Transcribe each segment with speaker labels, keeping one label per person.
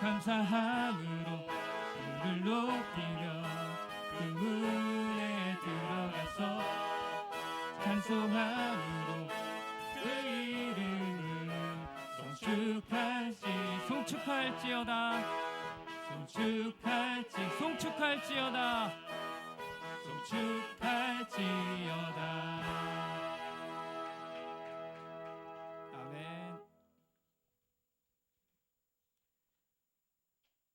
Speaker 1: 감사함으로 주를 높이며 그 문에 들어가서 찬송함으로 그 이름을 송축할지어다 아멘.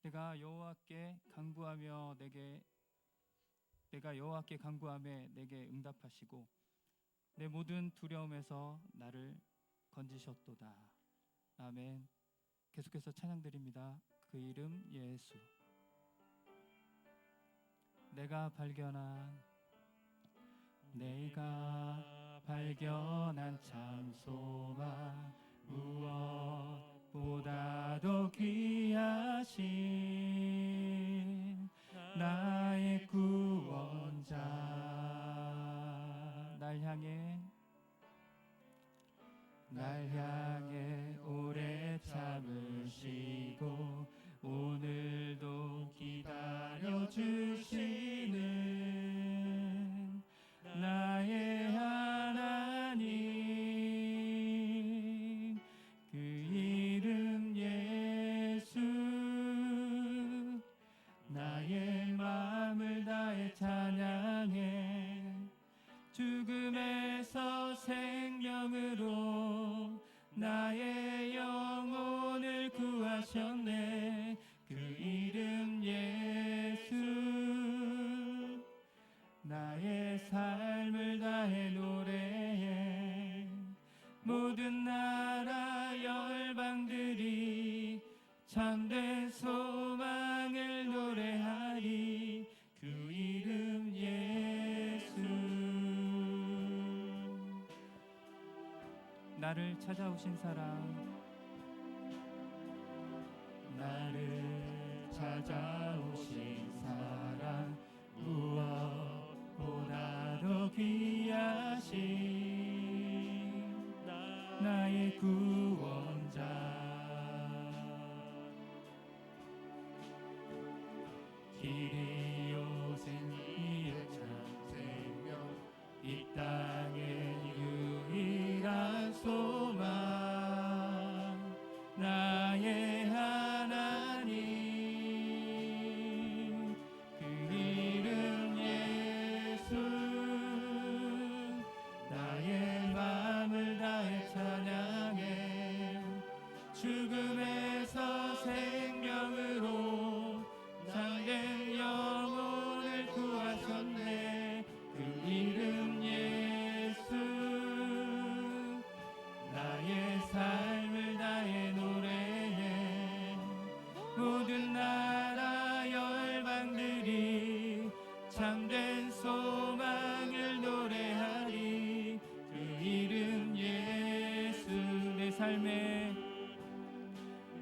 Speaker 1: 내가 여호와께 간구하며 내게 응답하시고 내 모든 두려움에서 나를 건지셨도다. 아멘. 계속해서 찬양드립니다. 그 이름 예수. 내가 발견한 참 소망, 무엇보다도 귀하신 나의 구원자. 날 향해 오래 참으시고 오늘도 기다려주시는 나의 하나님, 그 이름 예수. 나의 마음을 다해 찬양해 죽음에서 생명으로 나의 영혼을 구하셨네. 그 이름 예수. 나의 삶을 다해 노래해 모든 나라 열방들이 참된 소망을 노래하리. 그 이름 예수. 나를 찾아오신 사랑, 무엇보다도 귀하신 나의 구원자. 길이 요셉이의 참 생명, 이 땅의 유일한 소망, 나의 하나님, 그 이름 예수. 나의 마음을 다해 찬양해 죽음에서 생명으로 참된 영혼을 구하셨네. 그 이름 예수. 나의 삶을 다해 노래해 모든 나라 열방들이 참된 소망을 노래하리. 그 이름 예수.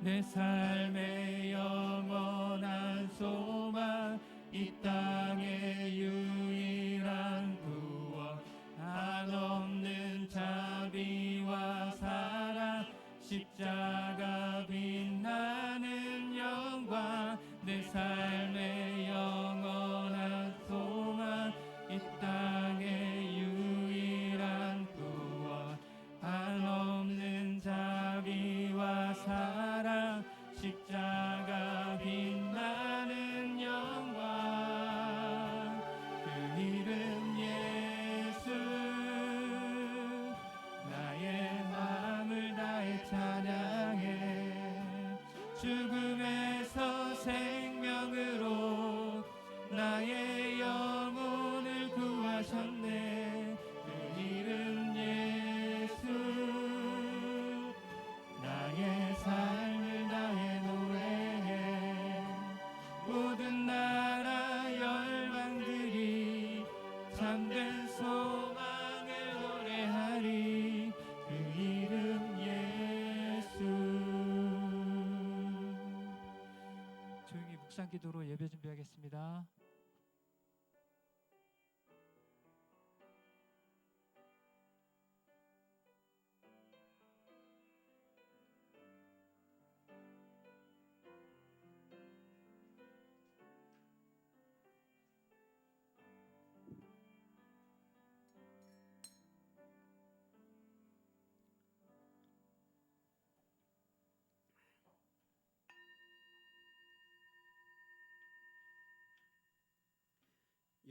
Speaker 1: 내 삶의 영원한 소망, 이 땅의 유일한 구원, 한없는 자비와 사랑, 십자가 빛나는 영광. 내 삶의 영원한 소망, 이 땅의 유일한 구원, 한없는 자비와 사랑, 십자가 빛나는 영광. 그 이름 예수. 나의 마음을 다해 찬양해 죽음에서 생명으로 나의 영혼을 구하셨네. 그 이름 예수. 나의 삶을 다해 노래해 모든 나라 열방들이 참된 소망을 노래하리. 그 이름 예수. 조용히 묵상 기도로 예배 준비하겠습니다.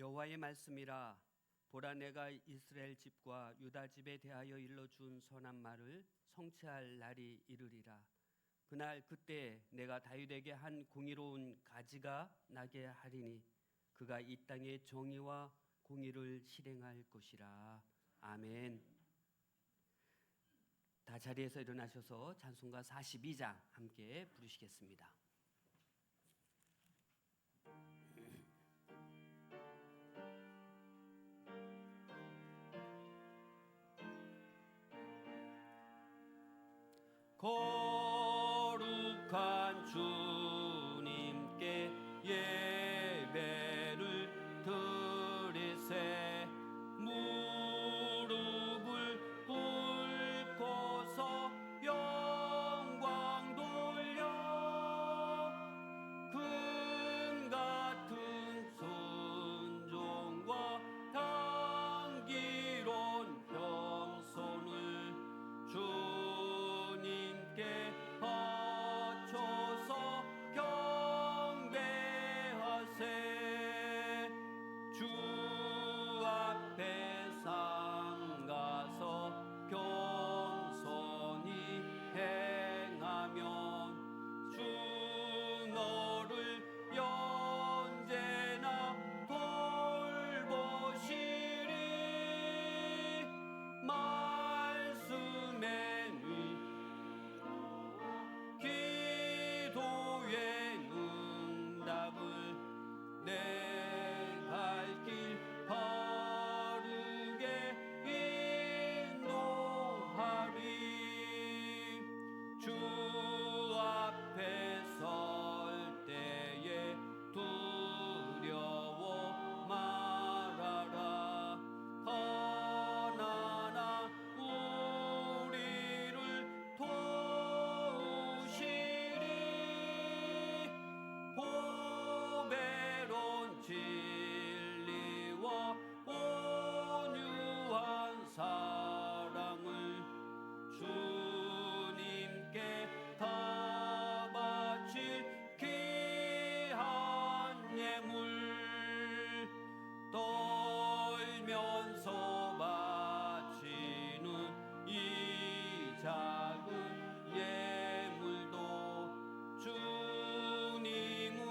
Speaker 2: 여호와의 말씀이라. 보라, 내가 이스라엘 집과 유다 집에 대하여 일러준 선한 말을 성취할 날이 이르리라. 그날 그때 내가 다윗에게 한 공의로운 가지가 나게 하리니 그가 이 땅에 정의와 공의를 실행할 것이라. 아멘. 다 자리에서 일어나셔서 찬송가 42장 함께 부르시겠습니다. 거룩한 주님께 예배를 드리세. 무릎을 꿇고서 영광 돌려 금 같은 순종과 향기로운 평선을 주님께 바쳐서 경배하세. 주 앞에 삼가서 겸손히 행하면 주 너를 언제나 돌보시리. 말씀의 기도의 응답을 내 갈 길 바르게 인도하리. 주 앞에 설 때에 두려워 말아라. 하나나 우리를 도우시리. 보배로운 진리와 온유한 사랑을 주님께 다 바칠 귀한 예물. 떨면서 바치는 이 작은 예물도 주님은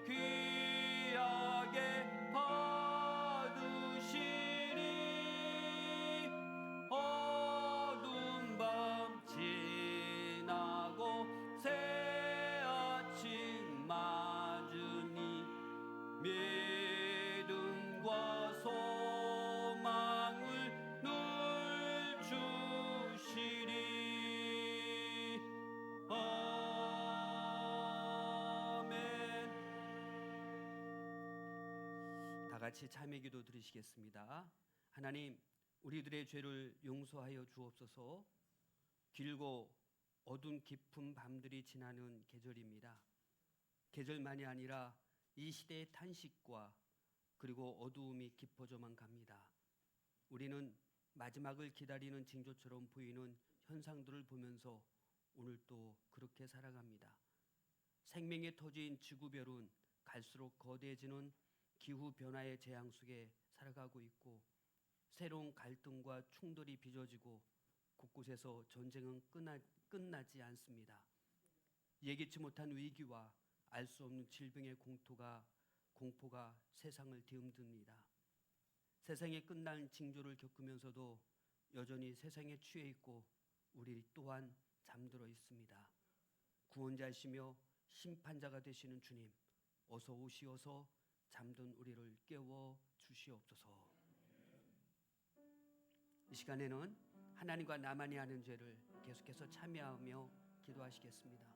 Speaker 2: 귀하게 받으시리. 어두운 밤 지나고 새 아침 맞으니 믿음과 소망을 늘 주시리. 아멘. 다 같이 참회 기도 드리시겠습니다. 하나님, 우리들의 죄를 용서하여 주옵소서. 길고 어두운 깊은 밤들이 지나는 계절입니다. 계절만이 아니라 이 시대의 탄식과 그리고 어두움이 깊어져만 갑니다. 우리는 마지막을 기다리는 징조처럼 보이는 현상들을 보면서 오늘 또 그렇게 살아갑니다. 생명의 터지인 지구별은 갈수록 거대해지는 기후 변화의 재앙 속에 살아가고 있고, 새로운 갈등과 충돌이 빚어지고 곳곳에서 전쟁은 끝나지 않습니다. 예기치 못한 위기와 알 수 없는 질병의 공포가 세상을 뒤흔듭니다. 세상의 끝날 징조를 겪으면서도 여전히 세상에 취해 있고 우리 또한 잠들어 있습니다. 구원자이시며 심판자가 되시는 주님, 어서 오시어서 잠든 우리를 깨워 주시옵소서. 이 시간에는 하나님과 나만이 아는 죄를 계속해서 참여하며 기도하시겠습니다.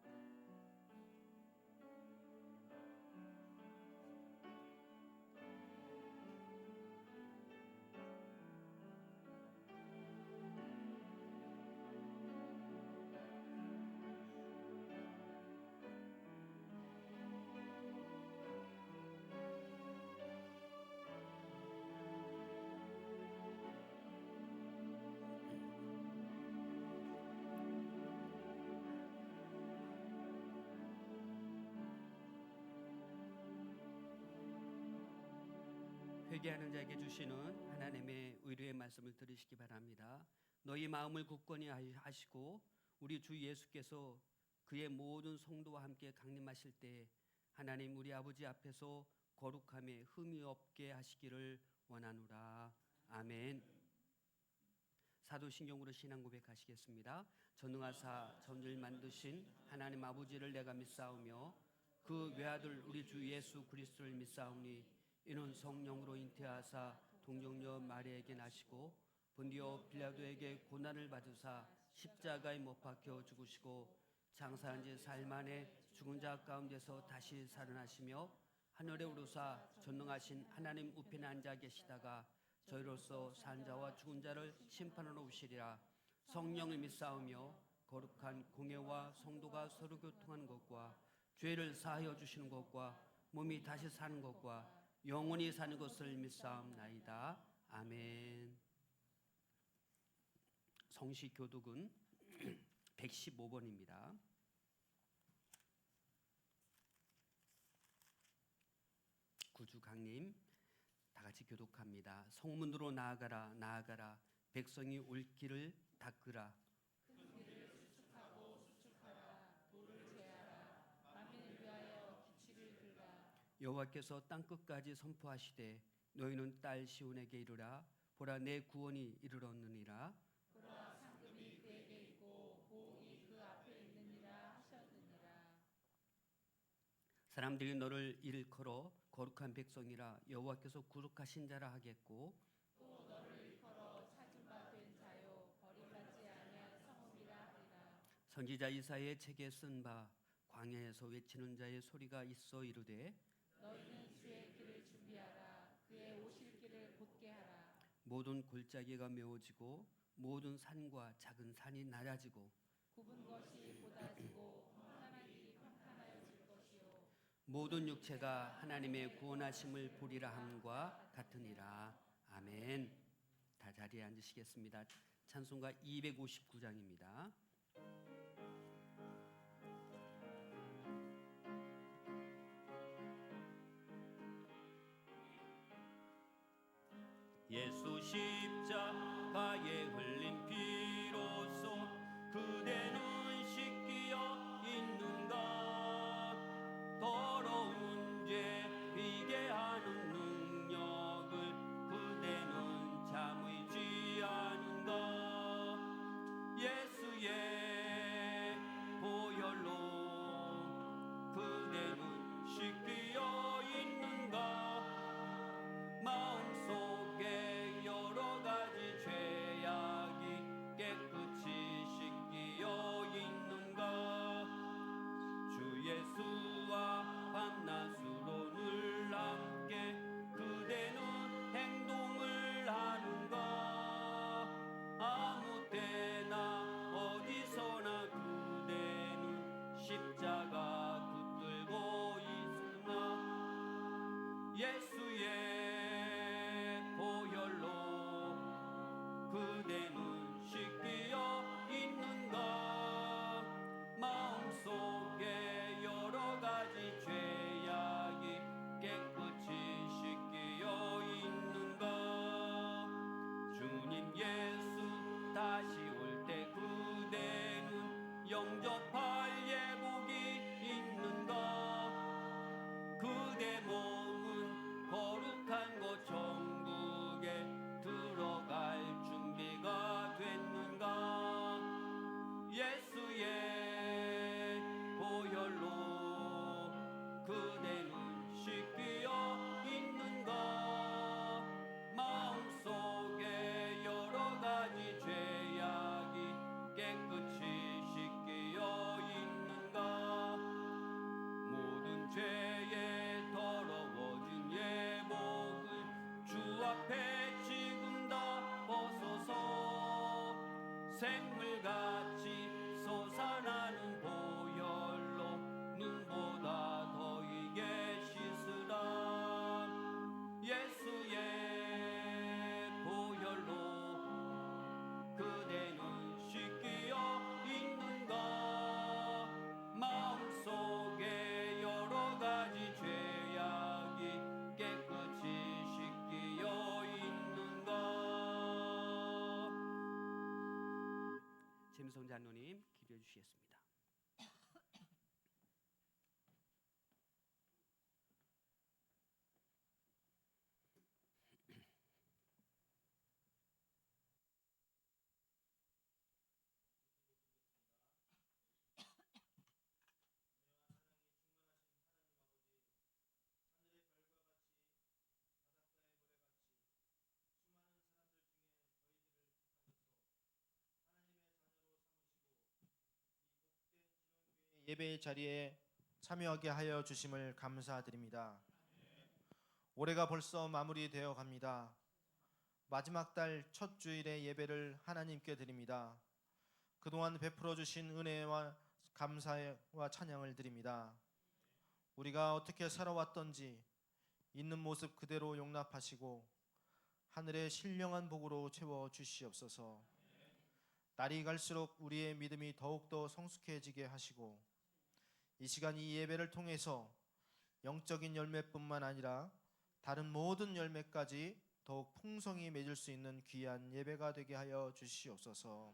Speaker 2: 회개하는 자에게 주시는 하나님의 의뢰의 말씀을 들으시기 바랍니다. 너희 마음을 굳건히 하시고 우리 주 예수께서 그의 모든 성도와 함께 강림하실 때 하나님 우리 아버지 앞에서 거룩함에 흠이 없게 하시기를 원하노라. 아멘. 사도신경으로 신앙 고백하시겠습니다. 전능하사 전을 만드신 하나님 아버지를 내가 믿사오며 그 외아들 우리 주 예수 그리스도를 믿사오니 이는 성령으로 잉태하사 동정녀 마리아에게 나시고 본디오 빌라도에게 고난을 받으사 십자가에 못 박혀 죽으시고 장사한 지 사흘 만에 죽은 자 가운데서 다시 살아나시며 하늘에 오르사 전능하신 하나님 우편에 앉아 계시다가 저희로서 산 자와 죽은 자를 심판하러 오시리라. 성령을 믿사오며 거룩한 공예와 성도가 서로 교통하는 것과 죄를 사하여 주시는 것과 몸이 다시 사는 것과 영원히 사는 것을 믿사옵나이다. 아멘. 성시교독은 115번입니다. 구주 강림 다 같이 교독합니다. 성문으로 나아가라 나아가라 백성이 올 길을 닦으라.
Speaker 3: 큰 길을 수축하고 수축하라. 돌을 제하라. 만민을 위하여 기치를 들라.
Speaker 2: 여호와께서 땅 끝까지 선포하시되 너희는 딸 시온에게 이르라. 보라 내 구원이 이르렀느니라.
Speaker 3: 보라 상급이 그에게 있고 보응이 그 앞에 있느니라 하셨느니라.
Speaker 2: 사람들이 너를 일컬어 거룩한 백성이라 여호와께서 구속하신 자라 하겠고
Speaker 3: 또 너를 일컬어 찾은 바 된 자요 버림받지 아니한 성읍이라 하리라.
Speaker 2: 선지자 이사야의 책에 쓴 바 광야에서 외치는 자의 소리가 있어 이르되
Speaker 3: 너희는 주의 길을 준비하라. 그의 오실 길을 곧게 하라.
Speaker 2: 모든 골짜기가 메워지고 모든 산과 작은 산이 낮아지고
Speaker 3: 굽은 것이 곧아지고 평탄한 길이 평탄하여질 것이요
Speaker 2: 모든 육체가 하나님의 구원하심을 보리라 함과 같으니라. 아멘. 다 자리에 앉으시겠습니다. 찬송가 259장입니다. 예수 십자가에 흘린 피로써 그대는 씻기어 있는가. 더러운 죄 비게 하는 능력을 그대는 참의 취하는가. 예수의 보혈로 그대는 씻기어 있는가. 마음속에 여러 가지 죄악이 깨끗이 씻기어 있는가. 주 예수와 밤낮으로 늘 함께 그대는 행동을 하는가. 아무 때나 어디서나 그대는 십자가 붙들고 있으나 예수의 보혈로 그대는 씻기어 있는가. 마음속에 여러 가지 죄악이 깨끗이 씻기어 있는가. 주님 예수 다시 올 때 그대는 영접할 예복이 있는가. 그대 몸은 거룩한 곳 천국에 들어갈 준비가 됐는가. 예수의 보혈로 그대는 씻기어 있는가. 마음속에 여러 가지 죄악이 깨끗이 씻기어 있는가. 모든 죄에 더러워진 예복을 주 앞에 지금 다 벗어서 샘물같이 솟아나는 보혈로 눈보다 더 이게 씻으라. 예수의 보혈로 그대는 씻기어 있는가. 마음속에 여러 가지 죄악이 깨끗이 씻기어 김은성 장로님 기도해 주시겠습니다.
Speaker 4: 예배의 자리에 참여하게 하여 주심을 감사드립니다. 올해가 벌써 마무리되어 갑니다. 마지막 달 첫 주일의 예배를 하나님께 드립니다. 그동안 베풀어 주신 은혜와 감사와 찬양을 드립니다. 우리가 어떻게 살아왔던지 있는 모습 그대로 용납하시고 하늘의 신령한 복으로 채워 주시옵소서. 날이 갈수록 우리의 믿음이 더욱더 성숙해지게 하시고 이 시간 이 예배를 통해서 영적인 열매뿐만 아니라 다른 모든 열매까지 더욱 풍성히 맺을 수 있는 귀한 예배가 되게 하여 주시옵소서.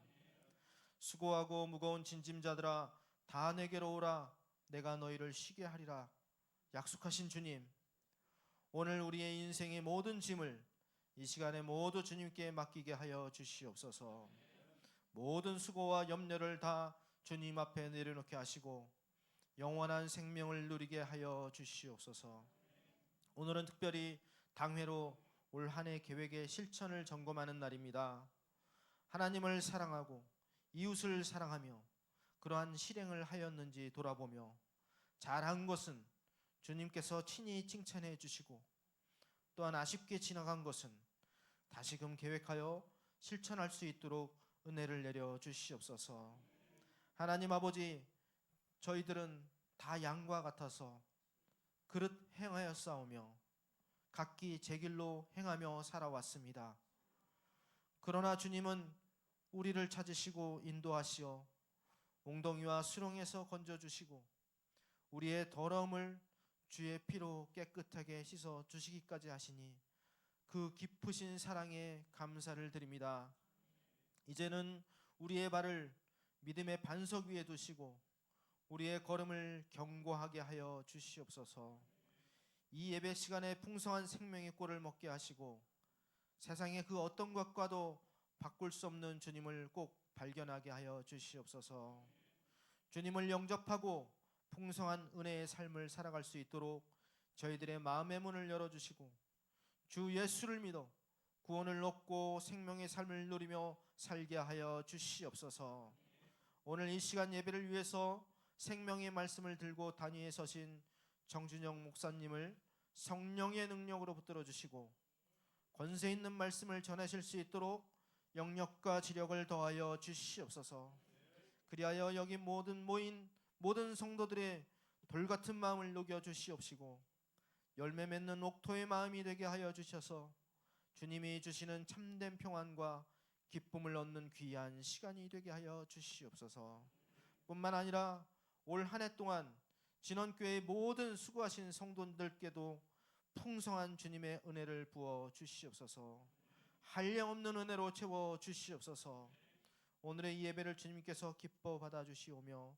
Speaker 4: 수고하고 무거운 짐짐자들아 다 내게로 오라 내가 너희를 쉬게 하리라 약속하신 주님, 오늘 우리의 인생의 모든 짐을 이 시간에 모두 주님께 맡기게 하여 주시옵소서. 모든 수고와 염려를 다 주님 앞에 내려놓게 하시고 영원한 생명을 누리게 하여 주시옵소서. 오늘은 특별히 당회로 올 한 해 계획의 실천을 점검하는 날입니다. 하나님을 사랑하고 이웃을 사랑하며 그러한 실행을 하였는지 돌아보며 잘한 것은 주님께서 친히 칭찬해 주시고 또한 아쉽게 지나간 것은 다시금 계획하여 실천할 수 있도록 은혜를 내려 주시옵소서. 하나님 아버지, 저희들은 다 양과 같아서 그릇 행하여 싸우며 각기 제 길로 행하며 살아왔습니다. 그러나 주님은 우리를 찾으시고 인도하시어 웅덩이와 수렁에서 건져주시고 우리의 더러움을 주의 피로 깨끗하게 씻어 주시기까지 하시니 그 깊으신 사랑에 감사를 드립니다. 이제는 우리의 발을 믿음의 반석 위에 두시고 우리의 걸음을 견고하게 하여 주시옵소서. 이 예배 시간에 풍성한 생명의 꼴을 먹게 하시고 세상의 그 어떤 것과도 바꿀 수 없는 주님을 꼭 발견하게 하여 주시옵소서. 주님을 영접하고 풍성한 은혜의 삶을 살아갈 수 있도록 저희들의 마음의 문을 열어주시고 주 예수를 믿어 구원을 얻고 생명의 삶을 누리며 살게 하여 주시옵소서. 오늘 이 시간 예배를 위해서 생명의 말씀을 들고 단위에 서신 정준영 목사님을 성령의 능력으로 붙들어 주시고 권세 있는 말씀을 전하실 수 있도록 영력과 지력을 더하여 주시옵소서. 그리하여 여기 모인 모든 성도들의 돌같은 마음을 녹여 주시옵시고 열매 맺는 옥토의 마음이 되게 하여 주셔서 주님이 주시는 참된 평안과 기쁨을 얻는 귀한 시간이 되게 하여 주시옵소서. 뿐만 아니라 올 한 해 동안 진원교회의 모든 수고하신 성도들께도 풍성한 주님의 은혜를 부어 주시옵소서. 한량없는 은혜로 채워 주시옵소서. 오늘의 이 예배를 주님께서 기뻐 받아 주시오며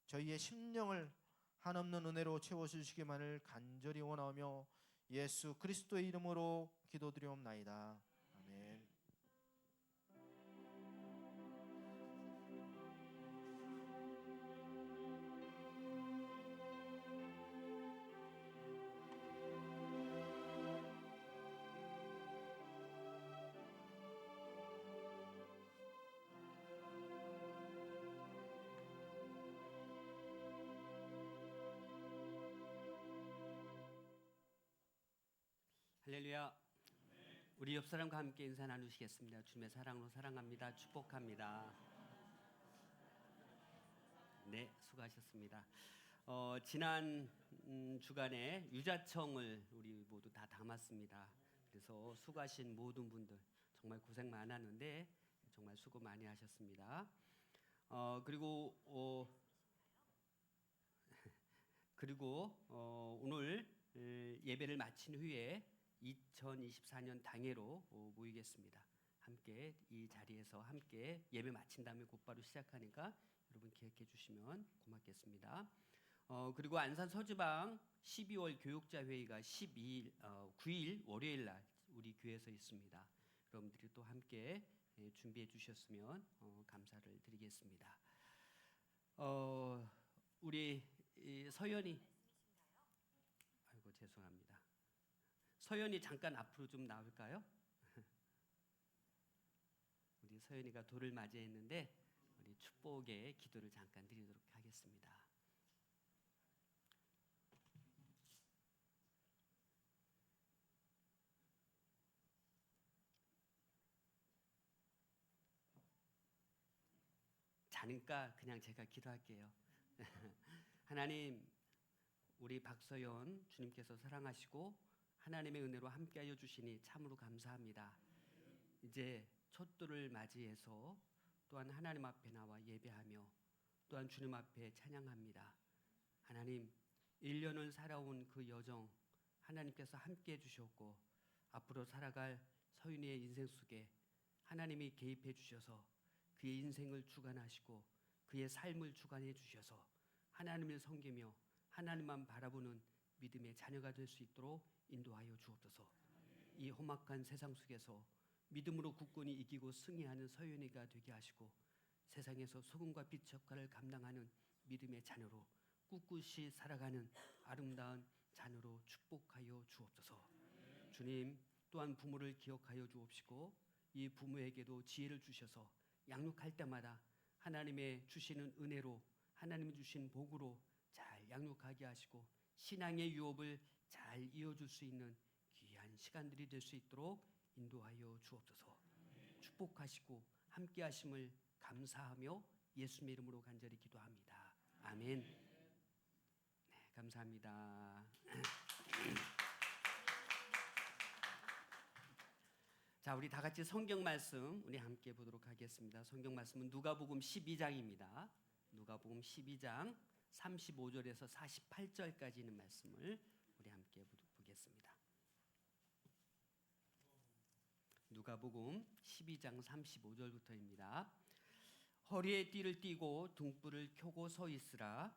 Speaker 4: 저희의 심령을 한없는 은혜로 채워 주시기만을 간절히 원하며 예수 그리스도의 이름으로 기도드리옵나이다. 아멘.
Speaker 2: 할렐루야. 우리 옆 사람과 함께 인사 나누시겠습니다. 주님의 사랑으로 사랑합니다. 축복합니다. 네, 수고하셨습니다. 지난 주간에 유자청을 우리 모두 다 담았습니다. 그래서 수고하신 모든 분들 정말 고생 많았는데 정말 수고 많이 하셨습니다. 그리고 오늘 예배를 마친 후에 2024년 당회로 모이겠습니다. 함께 이 자리에서 함께 예배 마친 다음에 곧바로 시작하니까 여러분 기억해 주시면 고맙겠습니다. 그리고 안산 서주방 12월 교육자 회의가 9일 월요일 날 우리 교회에서 있습니다. 여러분들이 또 함께 준비해 주셨으면 감사를 드리겠습니다. 우리 서연이 아이고 죄송합니다. 서연이 잠깐 앞으로 좀 나올까요? 우리 서연이가 돌을 맞이했는데 우리 축복의 기도를 잠깐 드리도록 하겠습니다. 자니까 그냥 제가 기도할게요. 하나님, 우리 박서연 주님께서 사랑하시고 하나님의 은혜로 함께하여 주시니 참으로 감사합니다. 이제 첫돌을 맞이해서 또한 하나님 앞에 나와 예배하며 또한 주님 앞에 찬양합니다. 하나님, 1년을 살아온 그 여정 하나님께서 함께해 주셨고 앞으로 살아갈 서윤이의 인생 속에 하나님이 개입해 주셔서 그의 인생을 주관하시고 그의 삶을 주관해 주셔서 하나님을 섬기며 하나님만 바라보는 믿음의 자녀가 될 수 있도록 인도하여 주옵소서. 이 험악한 세상 속에서 믿음으로 굳건히 이기고 승리하는 서윤이가 되게 하시고 세상에서 소금과 빛 역할을 감당하는 믿음의 자녀로 꿋꿋이 살아가는 아름다운 자녀로 축복하여 주옵소서. 주님, 또한 부모를 기억하여 주옵시고 이 부모에게도 지혜를 주셔서 양육할 때마다 하나님의 주시는 은혜로 하나님이 주신 복으로 잘 양육하게 하시고 신앙의 유업을 잘 이어줄 수 있는 귀한 시간들이 될 수 있도록 인도하여 주옵소서. 축복하시고 함께 하심을 감사하며 예수님의 이름으로 간절히 기도합니다. 아멘. 네, 감사합니다. 자, 우리 다 같이 성경 말씀 우리 함께 보도록 하겠습니다. 성경 말씀은 누가복음 12장입니다. 누가복음 12장 35절에서 48절까지 있는 말씀을 우리 함께 보겠습니다. 누가복음 12장 35절부터입니다. 허리에 띠를 띠고 등불을 켜고 서 있으라.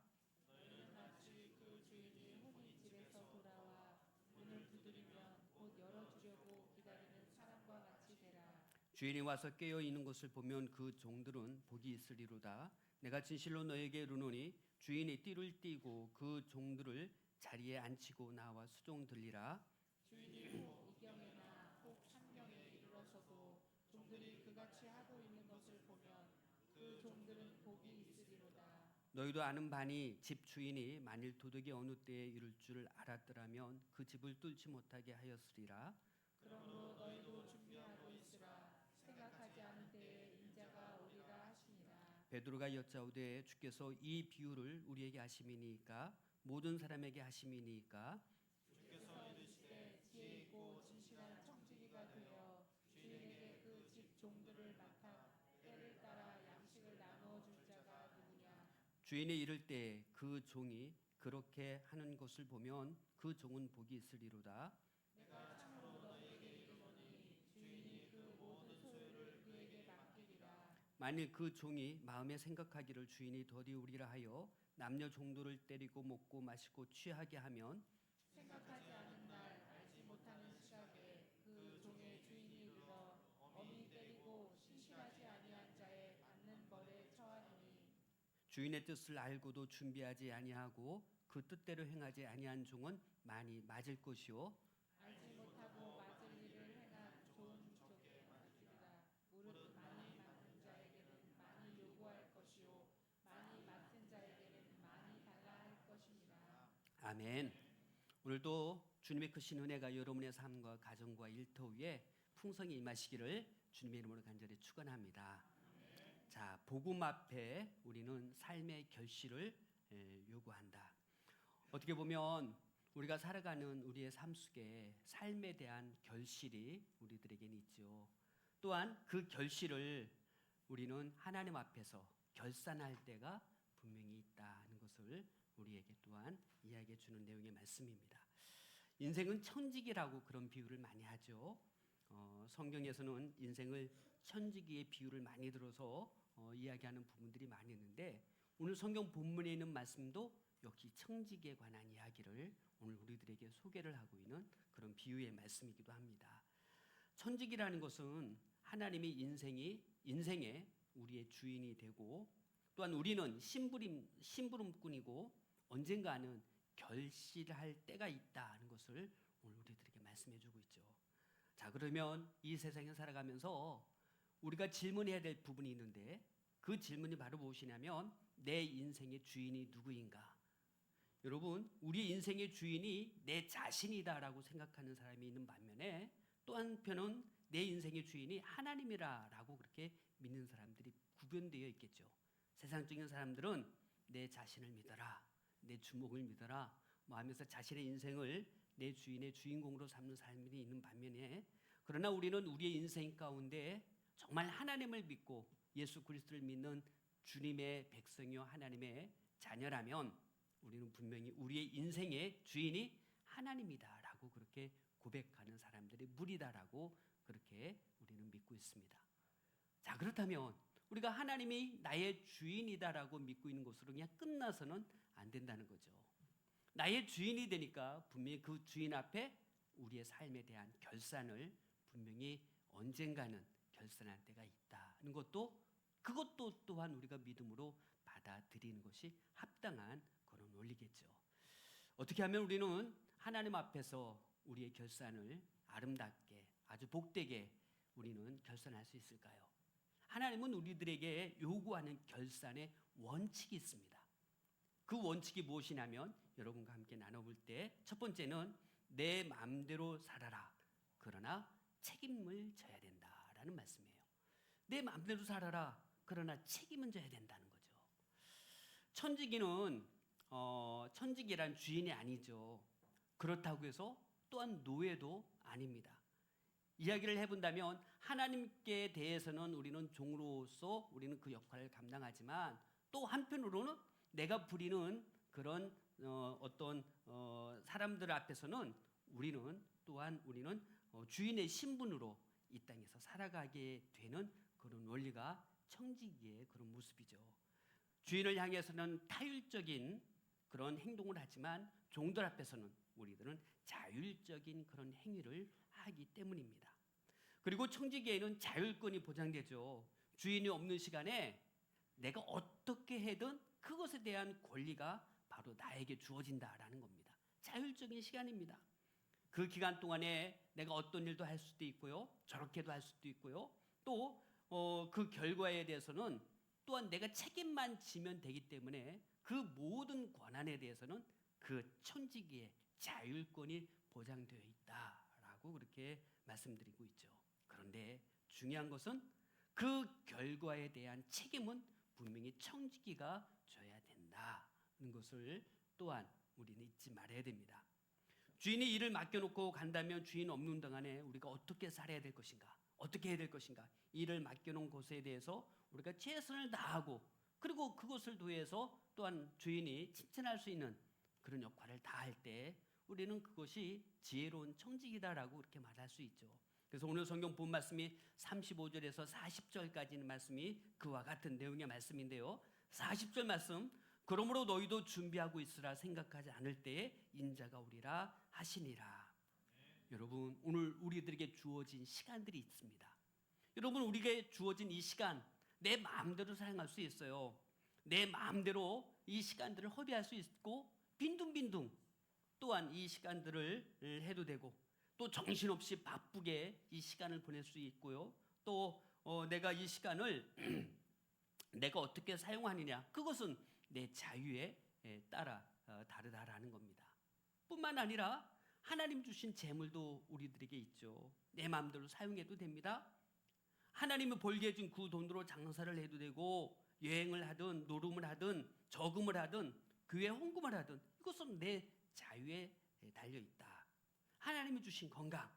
Speaker 3: 너희는 마치 그 주인이 혼인 집에서 돌아와 문을 두드리면 곧 열어주려고 기다리는 사람과 같이 되라.
Speaker 2: 주인이 와서 깨어 있는 것을 보면 그 종들은 복이 있으리로다. 내가 진실로 너에게 이르노니 주인이 띠를 띠고 그 종들을 자리에 앉히고 나와 수종 들리라.
Speaker 3: 주인이 꼭 이경에나 혹 상경에 이르러서도 종들이 그같이 하고 있는 것을 보면 그 종들은 복이 있으리로다.
Speaker 2: 너희도 아는 바니 집 주인이 만일 도둑이 어느 때에 이를 줄 알았더라면 그 집을 뚫지 못하게 하였으리라.
Speaker 3: 그러므로 너희도 준비하고 있으라. 생각하지 않은 때에 인자가 오리라 하시니라.
Speaker 2: 베드로가 여짜오되 주께서 이 비유를 우리에게 하심이니까 모든 사람에게 하심이니까
Speaker 3: 주께서 이르시되 지혜 있고 진실한 청지기가 되어 주인에게 그 집 종들을 맡아 때를 따라 양식을 나누어 줄 자가 누구냐.
Speaker 2: 주인이 이를 때 그 종이 그렇게 하는 것을 보면 그 종은 복이 있으리로다.
Speaker 3: 내가 참으로 너희에게 이르노니 주인이 그 모든 소유를 그에게 맡기리라.
Speaker 2: 만일 그 종이 마음에 생각하기를 주인이 더디우리라 하여 남녀 종들을 때리고 먹고 마시고 취하게 하면
Speaker 3: 생각하지 않은 날 알지 못하는 시각에 그 종의 주인이 이르러 엄히 때리고 신실하지 아니한 자의 받는 벌에 처하리니.
Speaker 2: 주인의 뜻을 알고도 준비하지 아니하고 그 뜻대로 행하지 아니한 종은 많이 맞을 것이요
Speaker 3: 알지 못하고 맞을 일을 행한 좋은 족에 맡기리라. 무릇 많이 맡은 자에게는 많이 요구할 것이요 많이 맡은 자에게는 많이 달라 할 것입니다.
Speaker 2: 아멘. 오늘도 주님의 크신 은혜가 여러분의 삶과 가정과 일터 위에 풍성히 임하시기를 주님의 이름으로 간절히 축원합니다. 자, 복음 앞에 우리는 삶의 결실을 요구한다. 어떻게 보면 우리가 살아가는 우리의 삶 속에 삶에 대한 결실이 우리들에게는 있죠. 또한 그 결실을 우리는 하나님 앞에서 결산할 때가 분명히 있다는 것을 우리에게 또한 이야기해 주는 내용의 말씀입니다. 인생은 천직이라고 그런 비유를 많이 하죠. 성경에서는 인생을 천지기의 비유를 많이 들어서 이야기하는 부분들이 많이 있는데 오늘 성경 본문에 있는 말씀도 역시 천지기에 관한 이야기를 오늘 우리들에게 소개를 하고 있는 그런 비유의 말씀이기도 합니다. 천지기라는 것은 하나님이 인생의 우리의 주인이 되고 또한 우리는 심부름꾼이고 언젠가는 결실할 때가 있다는 것을 오늘 우리들에게 말씀해 주고 있죠. 자, 그러면 이 세상에 살아가면서 우리가 질문해야 될 부분이 있는데 그 질문이 바로 무엇이냐면 내 인생의 주인이 누구인가? 여러분, 우리 인생의 주인이 내 자신이다라고 생각하는 사람이 있는 반면에 또 한편은 내 인생의 주인이 하나님이라고 그렇게 믿는 사람들이 구별되어 있겠죠. 세상적인 사람들은 내 자신을 믿어라, 내 주목을 믿어라 뭐 하면서 자신의 인생을 내 주인의 주인공으로 삼는 사람들이 있는 반면에 그러나 우리는 우리의 인생 가운데 정말 하나님을 믿고 예수 그리스도를 믿는 주님의 백성이요 하나님의 자녀라면 우리는 분명히 우리의 인생의 주인이 하나님이다라고 그렇게 고백하는 사람들의 무리다라고 그렇게 우리는 믿고 있습니다. 자, 그렇다면 우리가 하나님이 나의 주인이다라고 믿고 있는 것으로 그냥 끝나서는 안 된다는 거죠. 나의 주인이 되니까 분명히 그 주인 앞에 우리의 삶에 대한 결산을 분명히 언젠가는 결산할 때가 있다는 것도 그것도 또한 우리가 믿음으로 받아들이는 것이 합당한 그런 원리겠죠. 어떻게 하면 우리는 하나님 앞에서 우리의 결산을 아름답게 아주 복되게 우리는 결산할 수 있을까요? 하나님은 우리들에게 요구하는 결산의 원칙이 있습니다. 그 원칙이 무엇이냐면 여러분과 함께 나눠볼 때 첫 번째는 내 마음대로 살아라. 그러나 책임을 져야 된다라는 말씀이에요. 내 마음대로 살아라. 그러나 책임은 져야 된다는 거죠. 천지기란 주인이 아니죠. 그렇다고 해서 또한 노예도 아닙니다. 이야기를 해본다면 하나님께 대해서는 우리는 종으로서 우리는 그 역할을 감당하지만 또 한편으로는 내가 부리는 그런 어떤 사람들 앞에서는 우리는 주인의 신분으로 이 땅에서 살아가게 되는 그런 원리가 천지기의 그런 모습이죠. 주인을 향해서는 타율적인 그런 행동을 하지만 종들 앞에서는 우리들은 자율적인 그런 행위를 하기 때문입니다. 그리고 천지기에는 자율권이 보장되죠. 주인이 없는 시간에 내가 어떻게 해든 그것에 대한 권리가 바로 나에게 주어진다라는 겁니다. 자율적인 시간입니다. 그 기간 동안에 내가 어떤 일도 할 수도 있고요. 저렇게도 할 수도 있고요. 또 그 결과에 대해서는 또한 내가 책임만 지면 되기 때문에 그 모든 권한에 대해서는 그 천지기의 자율권이 보장되어 있다라고 그렇게 말씀드리고 있죠. 그런데 중요한 것은 그 결과에 대한 책임은 분명히 천지기가 져야 된다는 것을 또한 우리는 잊지 말아야 됩니다. 주인이 일을 맡겨놓고 간다면 주인 없는 동안에 우리가 어떻게 살아야 될 것인가? 어떻게 해야 될 것인가? 일을 맡겨놓은 곳에 대해서 우리가 최선을 다하고 그리고 그것을 통해서 또한 주인이 칭찬할 수 있는 그런 역할을 다할 때 우리는 그것이 지혜로운 청지기다라고 그렇게 말할 수 있죠. 그래서 오늘 성경 본 말씀이 35절에서 40절까지 있는 말씀이 그와 같은 내용의 말씀인데요. 40절 말씀, 그러므로 너희도 준비하고 있으라. 생각하지 않을 때에 인자가 오리라 하시니라. 여러분, 오늘 우리들에게 주어진 시간들이 있습니다. 여러분, 우리에게 주어진 이 시간 내 마음대로 사용할 수 있어요. 내 마음대로 이 시간들을 허비할 수 있고 빈둥빈둥 또한 이 시간들을 해도 되고 또 정신없이 바쁘게 이 시간을 보낼 수 있고요. 또 내가 이 시간을 내가 어떻게 사용하느냐 그것은 내 자유에 따라 다르다라는 겁니다. 뿐만 아니라 하나님 주신 재물도 우리들에게 있죠. 내 마음대로 사용해도 됩니다. 하나님이 벌게 해준 그 돈으로 장사를 해도 되고 여행을 하든 노름을 하든 저금을 하든 교회 헌금을 하든 이것은 내 자유에 달려있다. 하나님이 주신 건강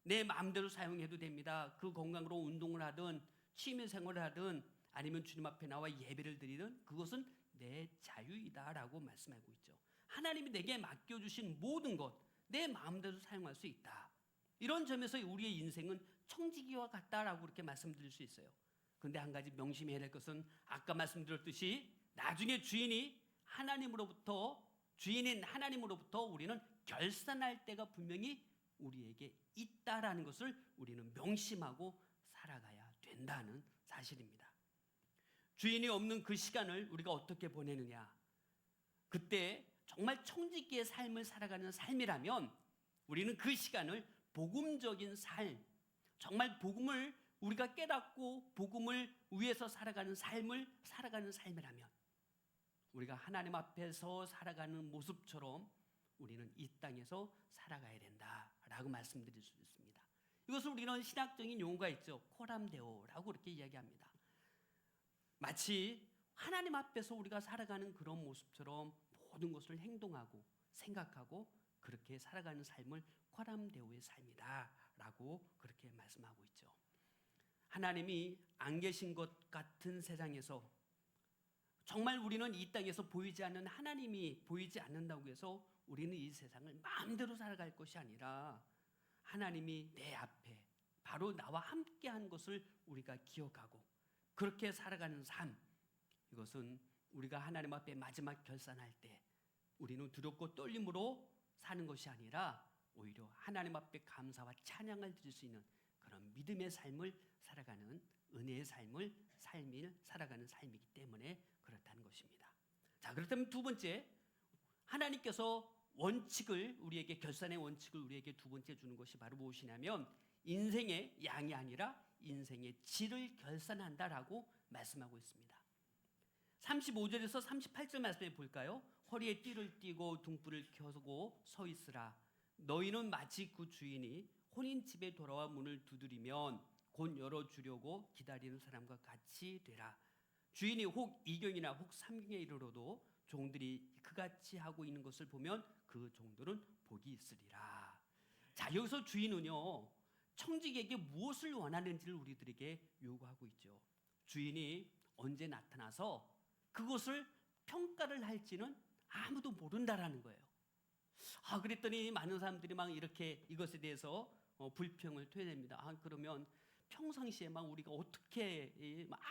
Speaker 2: 내 마음대로 사용해도 됩니다. 그 건강으로 운동을 하든 취미생활을 하든 아니면 주님 앞에 나와 예배를 드리든 그것은 내 자유이다라고 말씀하고 있죠. 하나님이 내게 맡겨주신 모든 것 내 마음대로 사용할 수 있다. 이런 점에서 우리의 인생은 청지기와 같다라고 그렇게 말씀드릴 수 있어요. 그런데 한 가지 명심해야 될 것은 아까 말씀드렸듯이 나중에 주인인 하나님으로부터 우리는 결산할 때가 분명히 우리에게 있다라는 것을 우리는 명심하고 살아가야 된다는 사실입니다. 주인이 없는 그 시간을 우리가 어떻게 보내느냐? 그때 정말 청지기의 삶을 살아가는 삶이라면 우리는 그 시간을 복음적인 삶, 정말 복음을 우리가 깨닫고 복음을 위해서 살아가는 삶이라면 우리가 하나님 앞에서 살아가는 모습처럼 우리는 이 땅에서 살아가야 된다라고 말씀드릴 수 있습니다. 이것을 우리는 신학적인 용어가 있죠. 코람데오라고 그렇게 이야기합니다. 마치 하나님 앞에서 우리가 살아가는 그런 모습처럼 모든 것을 행동하고 생각하고 그렇게 살아가는 삶을 코람데오의 삶이다라고 그렇게 말씀하고 있죠. 하나님이 안 계신 것 같은 세상에서 정말 우리는 이 땅에서 보이지 않는 하나님이 보이지 않는다고 해서 우리는 이 세상을 마음대로 살아갈 것이 아니라 하나님이 내 앞에 바로 나와 함께한 것을 우리가 기억하고 그렇게 살아가는 삶, 이것은 우리가 하나님 앞에 마지막 결산할 때 우리는 두렵고 떨림으로 사는 것이 아니라 오히려 하나님 앞에 감사와 찬양을 드릴 수 있는 그런 믿음의 삶을 살아가는 은혜의 삶을 살아가는 삶이기 때문에 그렇다는 것입니다. 자, 그렇다면 두 번째, 하나님께서 우리에게 결산의 원칙을 우리에게 두 번째 주는 것이 바로 무엇이냐면 인생의 양이 아니라 인생의 질을 결산한다라고 말씀하고 있습니다. 35절에서 38절 말씀해 볼까요? 허리에 띠를 띠고 등불을 켜고 서 있으라. 너희는 마치 그 주인이 혼인 집에 돌아와 문을 두드리면 곧 열어주려고 기다리는 사람과 같이 되라. 주인이 혹 이경이나 혹 삼경에 이르러도 종들이 그같이 하고 있는 것을 보면 그 종들은 복이 있으리라. 자, 여기서 주인은요 청지기에게 무엇을 원하는지를 우리들에게 요구하고 있죠. 주인이 언제 나타나서 그것을 평가를 할지는 아무도 모른다라는 거예요. 그랬더니 많은 사람들이 막 이렇게 이것에 대해서 불평을 토해냅니다. 그러면 평상시에 막 우리가 어떻게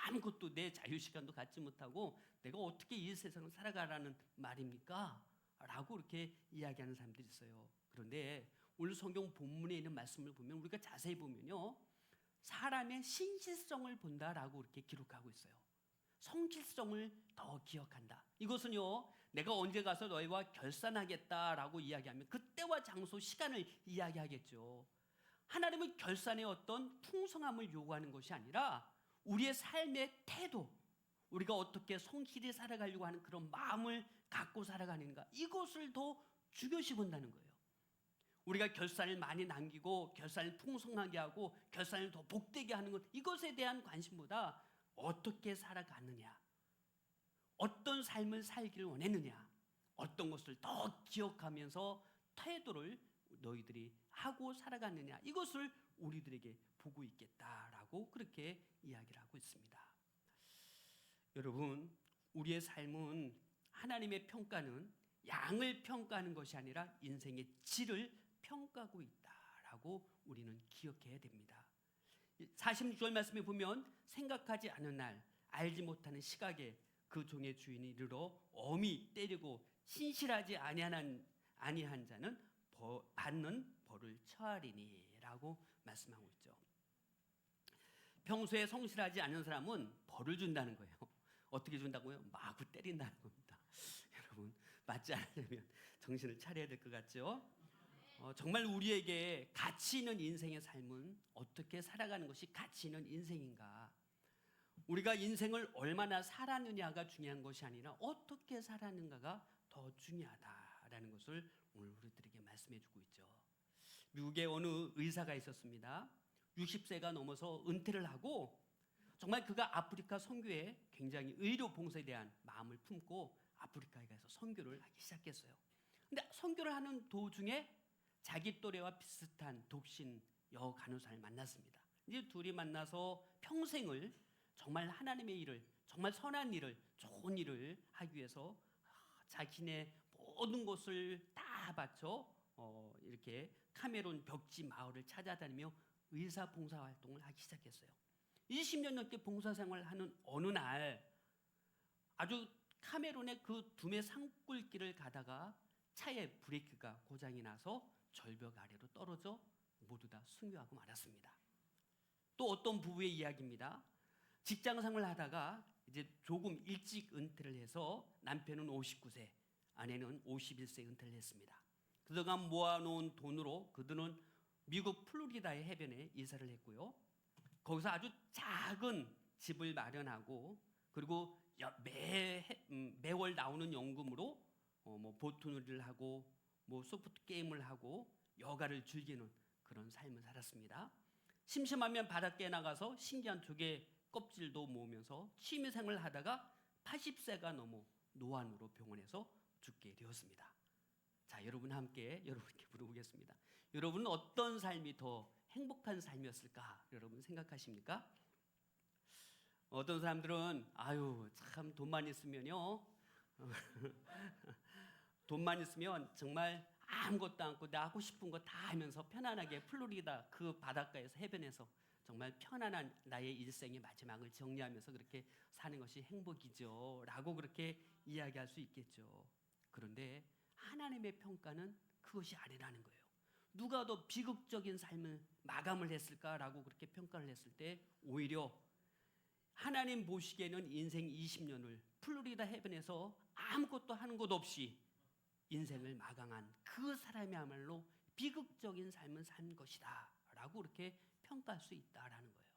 Speaker 2: 아무것도 내 자유시간도 갖지 못하고 내가 어떻게 이 세상을 살아가라는 말입니까? 라고 이렇게 이야기하는 사람들이 있어요. 그런데 오늘 성경 본문에 있는 말씀을 보면 우리가 자세히 보면요 사람의 신실성을 본다라고 이렇게 기록하고 있어요. 성실성을 더 기억한다. 이것은요 내가 언제 가서 너희와 결산하겠다라고 이야기하면 그때와 장소, 시간을 이야기하겠죠. 하나님은 결산의 어떤 풍성함을 요구하는 것이 아니라 우리의 삶의 태도, 우리가 어떻게 성실히 살아가려고 하는 그런 마음을 갖고 살아가는가, 이것을 더 중요시 본다는 거예요. 우리가 결산을 많이 남기고 결산을 풍성하게 하고 결산을 더 복되게 하는 것, 이것에 대한 관심보다 어떻게 살아가느냐, 어떤 삶을 살기를 원했느냐, 어떤 것을 더 기억하면서 태도를 너희들이 하고 살아갔느냐, 이것을 우리들에게 보고 있겠다라고 그렇게 이야기를 하고 있습니다. 여러분, 우리의 삶은 하나님의 평가는 양을 평가하는 것이 아니라 인생의 질을 평가하고 있다라고 우리는 기억해야 됩니다. 46절 말씀에 보면 생각하지 않은 날, 알지 못하는 시각에 그 종의 주인이 이르러 엄히 때리고 신실하지 아니한 자는 받는 벌을 처하리니라고 말씀하고 있죠. 평소에 성실하지 않은 사람은 벌을 준다는 거예요. 어떻게 준다고요? 마구 때린다는 겁니다. 여러분, 맞지 않으려면 정신을 차려야 될 것 같죠? 정말 우리에게 가치 있는 인생의 삶은 어떻게 살아가는 것이 가치 있는 인생인가? 우리가 인생을 얼마나 살았느냐가 중요한 것이 아니라 어떻게 살았는가가 더 중요하다라는 것을 오늘 우리들에게 말씀해주고 있죠. 미국의 어느 의사가 있었습니다. 60세가 넘어서 은퇴를 하고 정말 그가 아프리카 선교에 굉장히 의료 봉사에 대한 마음을 품고 아프리카에 가서 선교를 하기 시작했어요. 근데 선교를 하는 도중에 자기 또래와 비슷한 독신 여간호사를 만났습니다. 이제 둘이 만나서 평생을 정말 하나님의 일을, 정말 선한 일을, 좋은 일을 하기 위해서 자신의 모든 것을 다 바쳐 이렇게 카메론 벽지 마을을 찾아다니며 의사 봉사 활동을 하기 시작했어요. 20년 넘게 봉사 생활을 하는 어느 날 아주 카메룬의 그 두메 산골길을 가다가 차의 브레이크가 고장이 나서 절벽 아래로 떨어져 모두 다 순교하고 말았습니다. 또 어떤 부부의 이야기입니다. 직장 생활을 하다가 이제 조금 일찍 은퇴를 해서 남편은 59세, 아내는 51세 은퇴를 했습니다. 그동안 모아놓은 돈으로 그들은 미국 플로리다의 해변에 이사를 했고요. 거기서 아주 작은 집을 마련하고 그리고 매월 나오는 연금으로 뭐 보트놀이를 하고 뭐 소프트 게임을 하고 여가를 즐기는 그런 삶을 살았습니다. 심심하면 바닷가에 나가서 신기한 조개 껍질도 모으면서 취미생활을 하다가 80세가 넘어 노안으로 병원에서 죽게 되었습니다. 자, 여러분 함께 여러분께 물어보겠습니다. 여러분은 어떤 삶이 더 행복한 삶이었을까? 여러분 생각하십니까? 어떤 사람들은 아유 참 돈만 있으면요 돈만 있으면 정말 아무것도 않고 나 하고 싶은 거 다 하면서 편안하게 플로리다 그 바닷가에서 해변에서 정말 편안한 나의 일생의 마지막을 정리하면서 그렇게 사는 것이 행복이죠 라고 그렇게 이야기할 수 있겠죠. 그런데 하나님의 평가는 그것이 아니라는 거예요. 누가 더 비극적인 삶을 마감을 했을까라고 그렇게 평가를 했을 때 오히려 하나님 보시기에는 인생 20년을 플로리다 해변에서 아무것도 하는 것 없이 인생을 마감한 그 사람이야말로 비극적인 삶을 산 것이다 라고 그렇게 평가할 수 있다라는 거예요.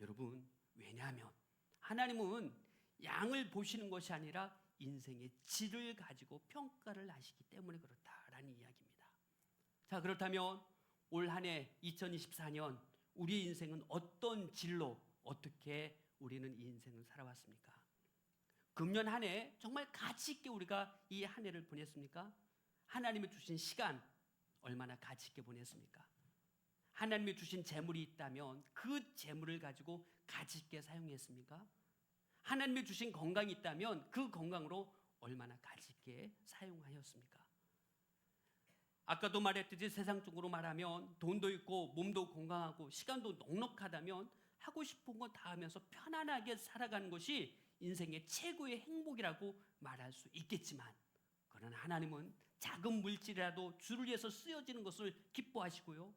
Speaker 2: 여러분, 왜냐하면 하나님은 양을 보시는 것이 아니라 인생의 질을 가지고 평가를 하시기 때문에 그렇다라는 이야기입니다. 자, 그렇다면 올 한 해 2024년 우리의 인생은 어떤 질로 어떻게 우리는 이 인생을 살아왔습니까? 금년 한 해 정말 가치 있게 우리가 이 한 해를 보냈습니까? 하나님이 주신 시간 얼마나 가치 있게 보냈습니까? 하나님이 주신 재물이 있다면 그 재물을 가지고 가치 있게 사용했습니까? 하나님이 주신 건강이 있다면 그 건강으로 얼마나 가치 있게 사용하였습니까? 아까도 말했듯이 세상적으로 말하면 돈도 있고 몸도 건강하고 시간도 넉넉하다면 하고 싶은 거 다 하면서 편안하게 살아가는 것이 인생의 최고의 행복이라고 말할 수 있겠지만 그러나 하나님은 작은 물질이라도 주를 위해서 쓰여지는 것을 기뻐하시고요.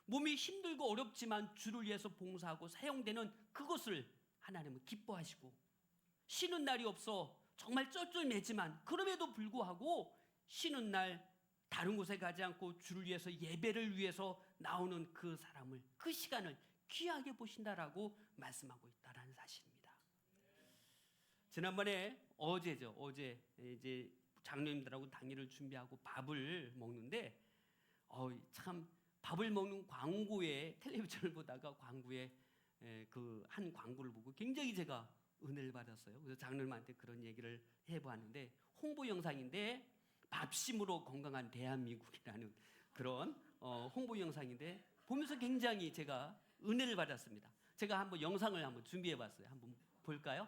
Speaker 2: 몸이 힘들고 어렵지만 주를 위해서 봉사하고 사용되는 그것을 하나님은 기뻐하시고 쉬는 날이 없어 정말 쩔쩔매지만 그럼에도 불구하고 쉬는 날 다른 곳에 가지 않고 주를 위해서 예배를 위해서 나오는 그 사람을 그 시간을 귀하게 보신다라고 말씀하고 있다라는 사실입니다. 지난번에 어제 이제 장로님들하고 당일을 준비하고 밥을 먹는데 참 밥을 먹는 광고에 텔레비전을 보다가 광고에 그 한 광고를 보고 굉장히 제가 은혜를 받았어요. 그래서 장로님한테 그런 얘기를 해보았는데 홍보 영상인데 밥심으로 건강한 대한민국이라는 그런 홍보 영상인데 보면서 굉장히 제가 은혜를 받았습니다. 제가 한번 영상을 한번 준비해봤어요. 한번 볼까요?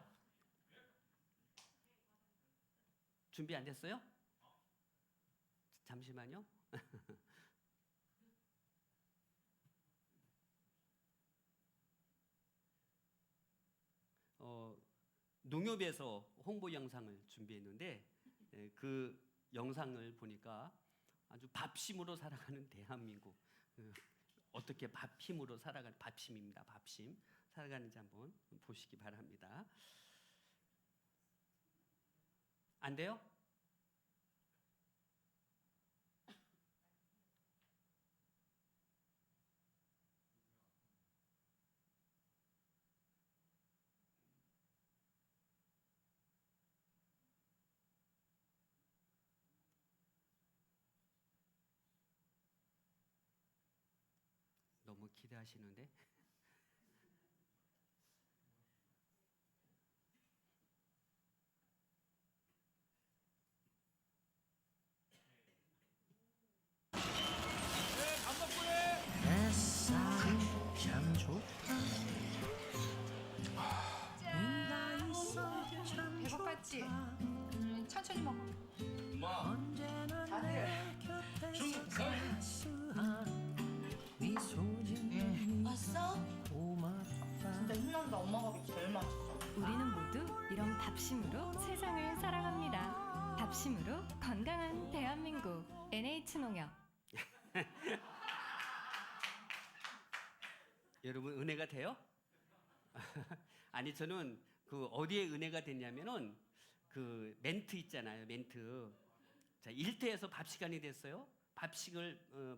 Speaker 2: 준비 안 됐어요? 잠시만요. 농협에서 홍보 영상을 준비했는데 그 영상을 보니까 아주 밥심으로 살아가는 대한민국 어떻게 밥힘으로 살아가는 밥심입니다. 밥심 살아가는지 한번 보시기 바랍니다. 안 돼요? 너무 기대하시는데
Speaker 4: 참 좋다.
Speaker 3: 배고팠지? 천천히 먹어.
Speaker 5: 다들 이런 밥심으로 세상을 사랑합니다. 밥심으로 건강한 대한민국 NH농협.
Speaker 2: 여러분 은혜가 돼요? 아니 저는 그 어디에 은혜가 됐냐면은 그 멘트 있잖아요. 멘트. 자, 일터에서 밥 시간이 됐어요.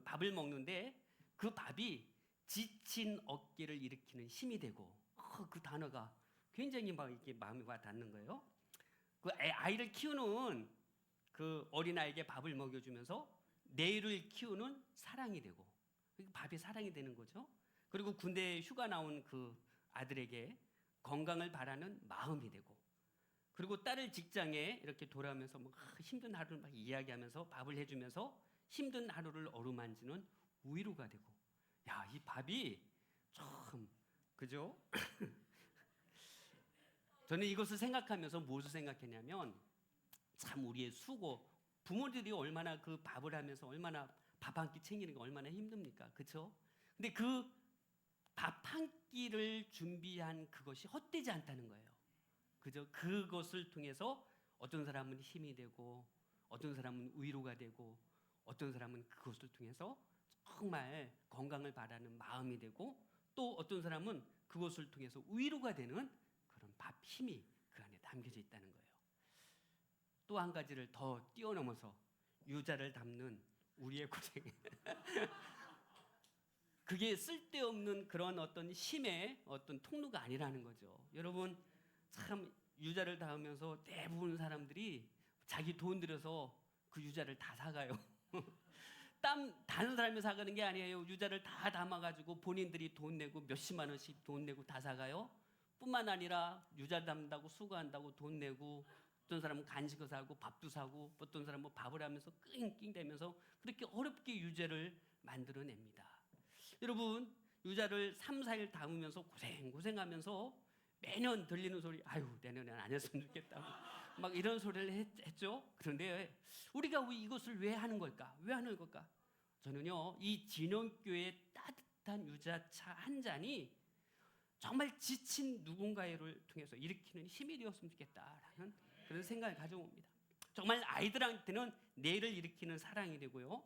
Speaker 2: 밥을 먹는데 그 밥이 지친 어깨를 일으키는 힘이 되고 그 단어가 굉장히 막 이렇게 마음에 와 닿는 거예요. 그 아이를 키우는 그 어린아이에게 밥을 먹여주면서 내일을 키우는 사랑이 되고 밥이 사랑이 되는 거죠. 그리고 군대 휴가 나온 그 아들에게 건강을 바라는 마음이 되고 그리고 딸을 직장에 이렇게 돌아오면서 막 힘든 하루를 막 이야기하면서 밥을 해주면서 힘든 하루를 어루만지는 위로가 되고 야, 이 밥이 참 그죠? 저는 이것을 생각하면서 무엇을 생각했냐면 참 우리의 수고 부모들이 얼마나 그 밥을 하면서 얼마나 밥 한 끼 챙기는 게 얼마나 힘듭니까? 그렇죠? 근데 그 밥 한 끼를 준비한 그것이 헛되지 않다는 거예요. 그죠? 그것을 통해서 어떤 사람은 힘이 되고 어떤 사람은 위로가 되고 어떤 사람은 그것을 통해서 정말 건강을 바라는 마음이 되고 또 어떤 사람은 그것을 통해서 위로가 되는 그런 밥 힘이 그 안에 담겨져 있다는 거예요. 또 한 가지를 더 뛰어넘어서 유자를 담는 우리의 고생. 그게 쓸데없는 그런 어떤 힘의 어떤 통로가 아니라는 거죠. 여러분 참 유자를 담으면서 대부분 사람들이 자기 돈 들여서 그 유자를 다 사가요. 다른 사람이 사가는 게 아니에요. 유자를 다 담아가지고 본인들이 돈 내고 몇십만 원씩 돈 내고 다 사가요. 뿐만 아니라 유자 담는다고 수고한다고 돈 내고 어떤 사람은 간식을 사고 밥도 사고 어떤 사람은 뭐 밥을 하면서 낑낑대면서 그렇게 어렵게 유자를 만들어냅니다. 여러분 유자를 3, 4일 담으면서 고생하면서 매년 들리는 소리 아유 내년엔 안 했으면 좋겠다 막 이런 소리를 했죠. 그런데 우리가 이것을 왜 하는 걸까? 왜 하는 걸까? 저는요 이 진원교의 따뜻한 유자차 한 잔이 정말 지친 누군가를 통해서 일으키는 힘이 되었으면 좋겠다라는 그런 생각을 가져옵니다. 정말 아이들한테는 내일을 일으키는 사랑이 되고요.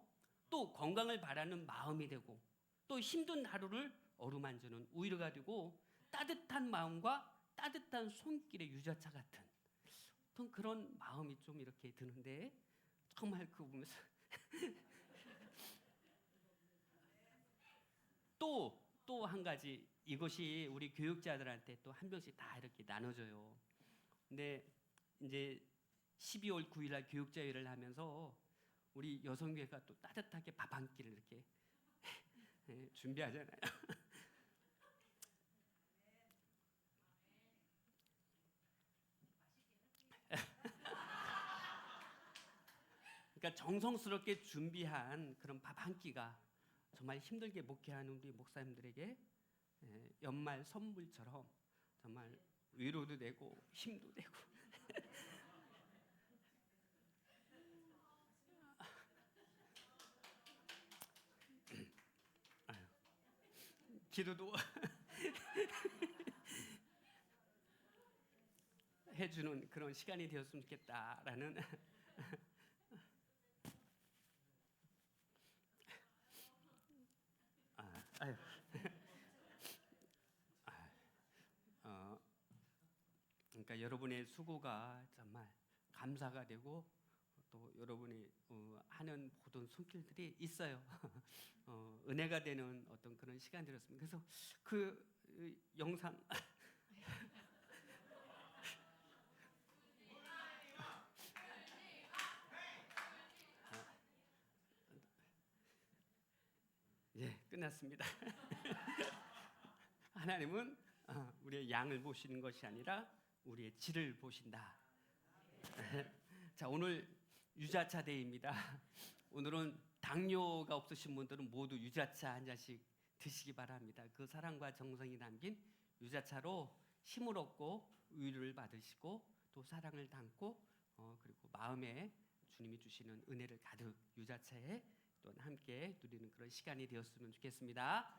Speaker 2: 또 건강을 바라는 마음이 되고 또 힘든 하루를 어루만지는 위로가 되고 따뜻한 마음과 따뜻한 손길의 유자차 같은 어떤 그런 마음이 좀 이렇게 드는데 정말 그거 보면서 또 한 가지 이것이 우리 교육자들한테 또 한 병씩 다 이렇게 나눠줘요. 근데 이제 12월 9일 날 교육자회를 하면서 우리 여성교회가 또 따뜻하게 밥 한 끼를 이렇게 준비하잖아요. 그러니까 정성스럽게 준비한 그런 밥 한 끼가 정말 힘들게 목회하는 우리 목사님들에게 연말 선물처럼 정말 위로도 되고 힘도 되고 기도도 해주는 그런 시간이 되었으면 좋겠다라는 아유. 그러니까 여러분의 수고가 정말 감사가 되고 또 여러분이 하는 모든 손길들이 있어요. 은혜가 되는 어떤 그런 시간들이었습니다. 그래서 그 영상 끝났습니다. 하나님은 우리의 양을 보시는 것이 아니라 우리의 질을 보신다. 자, 오늘 유자차 데이입니다. 오늘은 당뇨가 없으신 분들은 모두 유자차 한 잔씩 드시기 바랍니다. 그 사랑과 정성이 담긴 유자차로 힘을 얻고 위로를 받으시고 또 사랑을 담고 그리고 마음에 주님이 주시는 은혜를 가득 유자차에 또 함께 누리는 그런 시간이 되었으면 좋겠습니다.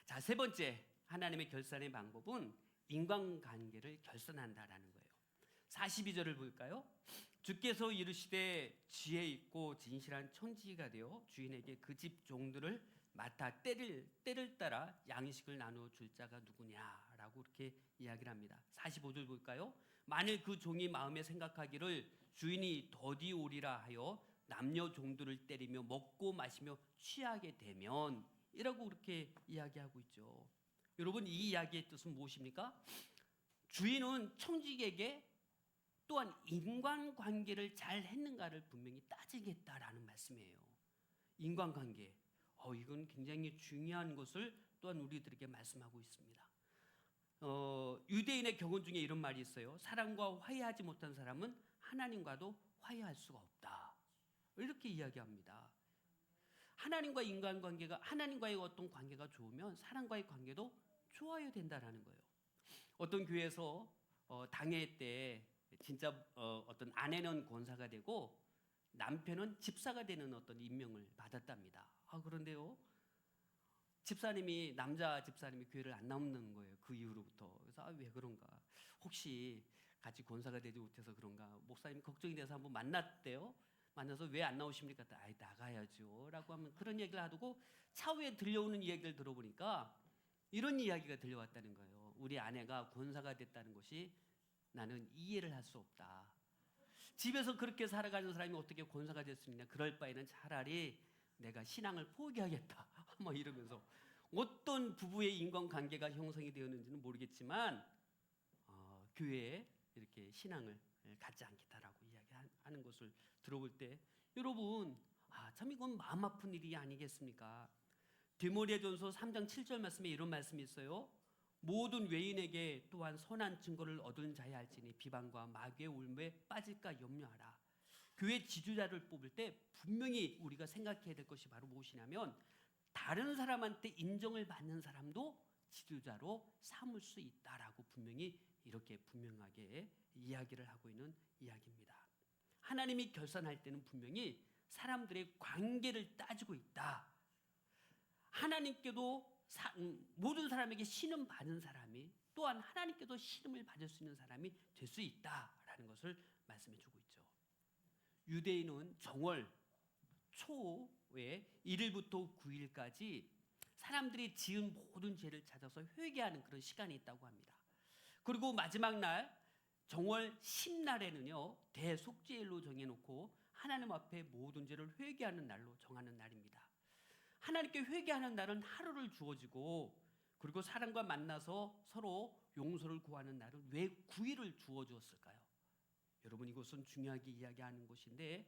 Speaker 2: 자, 세 번째 하나님의 결산의 방법은 인간관계를 결선한다라는 거예요. 42절을 볼까요? 주께서 이르시되 지혜 있고 진실한 청지기가 되어 주인에게 그 집 종들을 맡아 때를 따라 양식을 나누어 줄 자가 누구냐라고 이렇게 이야기를 합니다. 45절 볼까요? 만일 그 종이 마음에 생각하기를 주인이 더디 오리라 하여 남녀 종들을 때리며 먹고 마시며 취하게 되면 이라고 그렇게 이야기하고 있죠. 여러분, 이 이야기의 뜻은 무엇입니까? 주인은 청지기에게 또한 인간관계를 잘 했는가를 분명히 따지겠다라는 말씀이에요. 인간관계, 이건 굉장히 중요한 것을 또한 우리들에게 말씀하고 있습니다. 유대인의 격언 중에 이런 말이 있어요. 사람과 화해하지 못한 사람은 하나님과도 화해할 수가 없다. 이렇게 이야기합니다. 하나님과 인간관계가, 하나님과의 어떤 관계가 좋으면 사람과의 관계도 좋아야 된다라는 거예요. 어떤 교회에서 당회 때 진짜 어떤 아내는 권사가 되고 남편은 집사가 되는 어떤 임명을 받았답니다. 그런데요, 남자 집사님이 교회를 안 나오는 거예요. 그 이후로부터. 그래서 왜 그런가? 혹시 같이 권사가 되지 못해서 그런가? 목사님이 걱정이 돼서 한번 만났대요. 만나서 왜 안 나오십니까? 나가야죠 라고 하면 그런 얘기를 하고 차후에 들려오는 이야기를 들어보니까 이런 이야기가 들려왔다는 거예요. 우리 아내가 권사가 됐다는 것이 나는 이해를 할 수 없다. 집에서 그렇게 살아가는 사람이 어떻게 권사가 될 수 있냐? 그럴 바에는 차라리 내가 신앙을 포기하겠다. 뭐 이러면서 어떤 부부의 인간관계가 형성이 되었는지는 모르겠지만 교회에 이렇게 신앙을 갖지 않겠다라고 이야기하는 것을 들어볼 때 여러분, 참 이건 마음 아픈 일이 아니겠습니까? 디모데전서 3장 7절 말씀에 이런 말씀이 있어요. 모든 외인에게 또한 선한 증거를 얻은 자야 할지니 비방과 마귀의 울무에 빠질까 염려하라. 교회 지도자를 뽑을 때 분명히 우리가 생각해야 될 것이 바로 무엇이냐면 다른 사람한테 인정을 받는 사람도 지도자로 삼을 수 있다라고 분명히 이렇게 분명하게 이야기를 하고 있는 이야기입니다. 하나님이 결산할 때는 분명히 사람들의 관계를 따지고 있다. 하나님께도 모든 사람에게 신음 받은 사람이 또한 하나님께도 신음을 받을 수 있는 사람이 될 수 있다라는 것을 말씀해 주고 있죠. 유대인은 정월 초에 1일부터 9일까지 사람들이 지은 모든 죄를 찾아서 회개하는 그런 시간이 있다고 합니다. 그리고 마지막 날 정월 10날에는요 대속죄일로 정해놓고 하나님 앞에 모든 죄를 회개하는 날로 정하는 날입니다. 하나님께 회개하는 날은 하루를 주어지고 그리고 사람과 만나서 서로 용서를 구하는 날은 왜 9일을 주어 주었을까요? 여러분, 이것은 중요하게 이야기하는 것인데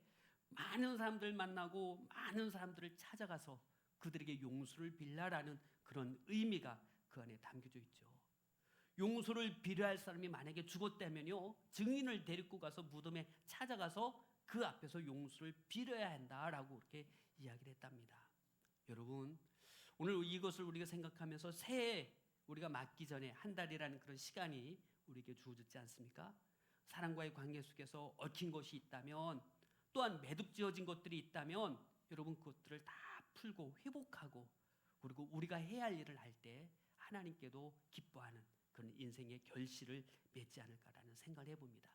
Speaker 2: 많은 사람들 만나고 많은 사람들을 찾아가서 그들에게 용서를 빌라라는 그런 의미가 그 안에 담겨져 있죠. 용서를 빌어할 사람이 만약에 죽었다면요 증인을 데리고 가서 무덤에 찾아가서 그 앞에서 용서를 빌어야 한다라고 이렇게 이야기를 했답니다. 여러분, 오늘 이것을 우리가 생각하면서 새해 우리가 맞기 전에 한 달이라는 그런 시간이 우리에게 주어졌지 않습니까? 사람과의 관계 속에서 얽힌 것이 있다면 또한 매듭지어진 것들이 있다면 여러분 그것들을 다 풀고 회복하고 그리고 우리가 해야 할 일을 할 때 하나님께도 기뻐하는 그런 인생의 결실을 맺지 않을까라는 생각을 해봅니다.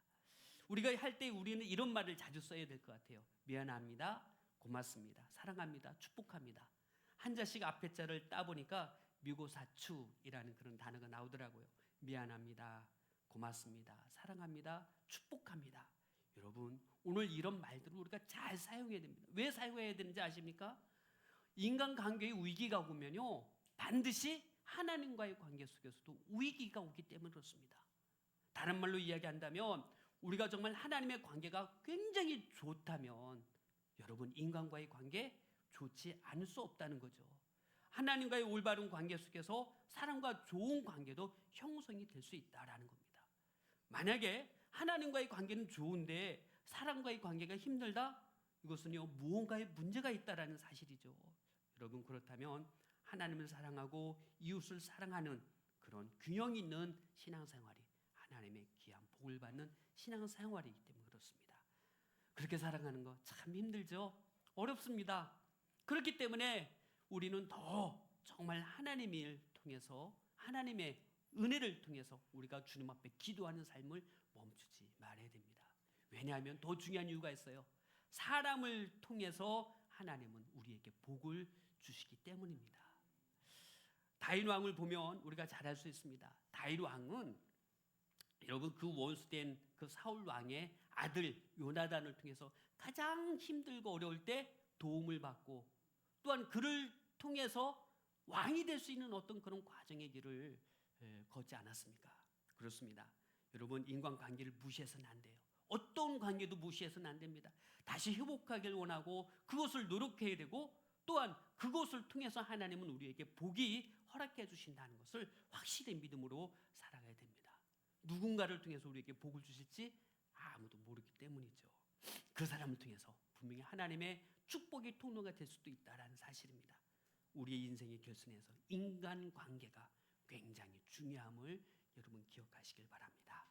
Speaker 2: 우리가 할 때 우리는 이런 말을 자주 써야 될 것 같아요. 미안합니다, 고맙습니다, 사랑합니다, 축복합니다. 한자씩 앞에 자를 따보니까 미고사추이라는 그런 단어가 나오더라고요. 미안합니다, 고맙습니다, 사랑합니다, 축복합니다. 여러분, 오늘 이런 말들을 우리가 잘 사용해야 됩니다. 왜 사용해야 되는지 아십니까? 인간관계의 위기가 오면요 반드시 하나님과의 관계 속에서도 위기가 오기 때문에 그렇습니다. 다른 말로 이야기한다면 우리가 정말 하나님의 관계가 굉장히 좋다면 여러분, 인간과의 관계 좋지 않을 수 없다는 거죠. 하나님과의 올바른 관계 속에서 사람과 좋은 관계도 형성이 될 수 있다라는 겁니다. 만약에 하나님과의 관계는 좋은데 사람과의 관계가 힘들다? 이것은요 무언가의 문제가 있다라는 사실이죠. 여러분, 그렇다면 하나님을 사랑하고 이웃을 사랑하는 그런 균형 있는 신앙생활이 하나님의 귀한 복을 받는 신앙생활이기 때문에 그렇습니다. 그렇게 살아가는 거 참 힘들죠. 어렵습니다. 그렇기 때문에 우리는 더 정말 하나님을 통해서 하나님의 은혜를 통해서 우리가 주님 앞에 기도하는 삶을 멈추지 말아야 됩니다. 왜냐하면 더 중요한 이유가 있어요. 사람을 통해서 하나님은 우리에게 복을 주시기 때문입니다. 다윗 왕을 보면 우리가 잘 알 수 있습니다. 다윗 왕은 여러분 그 원수된 그 사울 왕의 아들 요나단을 통해서 가장 힘들고 어려울 때 도움을 받고 또한 그를 통해서 왕이 될 수 있는 어떤 그런 과정의 길을 걷지 않았습니까? 그렇습니다. 여러분 인간관계를 무시해서는 안 돼요. 어떤 관계도 무시해서는 안 됩니다. 다시 회복하길 원하고 그것을 노력해야 되고 또한 그것을 통해서 하나님은 우리에게 복이 허락해 주신다는 것을 확실히 믿음으로 살아가야 됩니다. 누군가를 통해서 우리에게 복을 주실지 아무도 모르기 때문이죠. 그 사람을 통해서 분명히 하나님의 축복의 통로가 될 수도 있다는 사실입니다. 우리의 인생의 결선에서 인간관계가 굉장히 중요함을 여러분 기억하시길 바랍니다.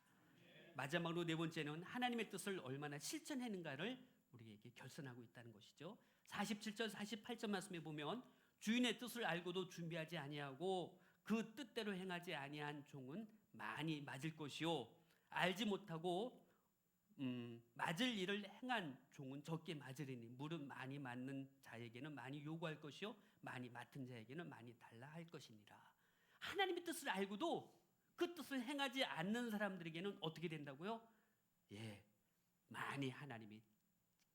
Speaker 2: 마지막으로 네 번째는 하나님의 뜻을 얼마나 실천했는가를 우리에게 결선하고 있다는 것이죠. 47절 48절 말씀에 보면 주인의 뜻을 알고도 준비하지 아니하고 그 뜻대로 행하지 아니한 종은 많이 맞을 것이요 알지 못하고 맞을 일을 행한 종은 적게 맞으리니 무릇 많이 맞는 자에게는 많이 요구할 것이요 많이 맡은 자에게는 많이 달라 할 것이니라. 하나님의 뜻을 알고도 그 뜻을 행하지 않는 사람들에게는 어떻게 된다고요? 많이 하나님이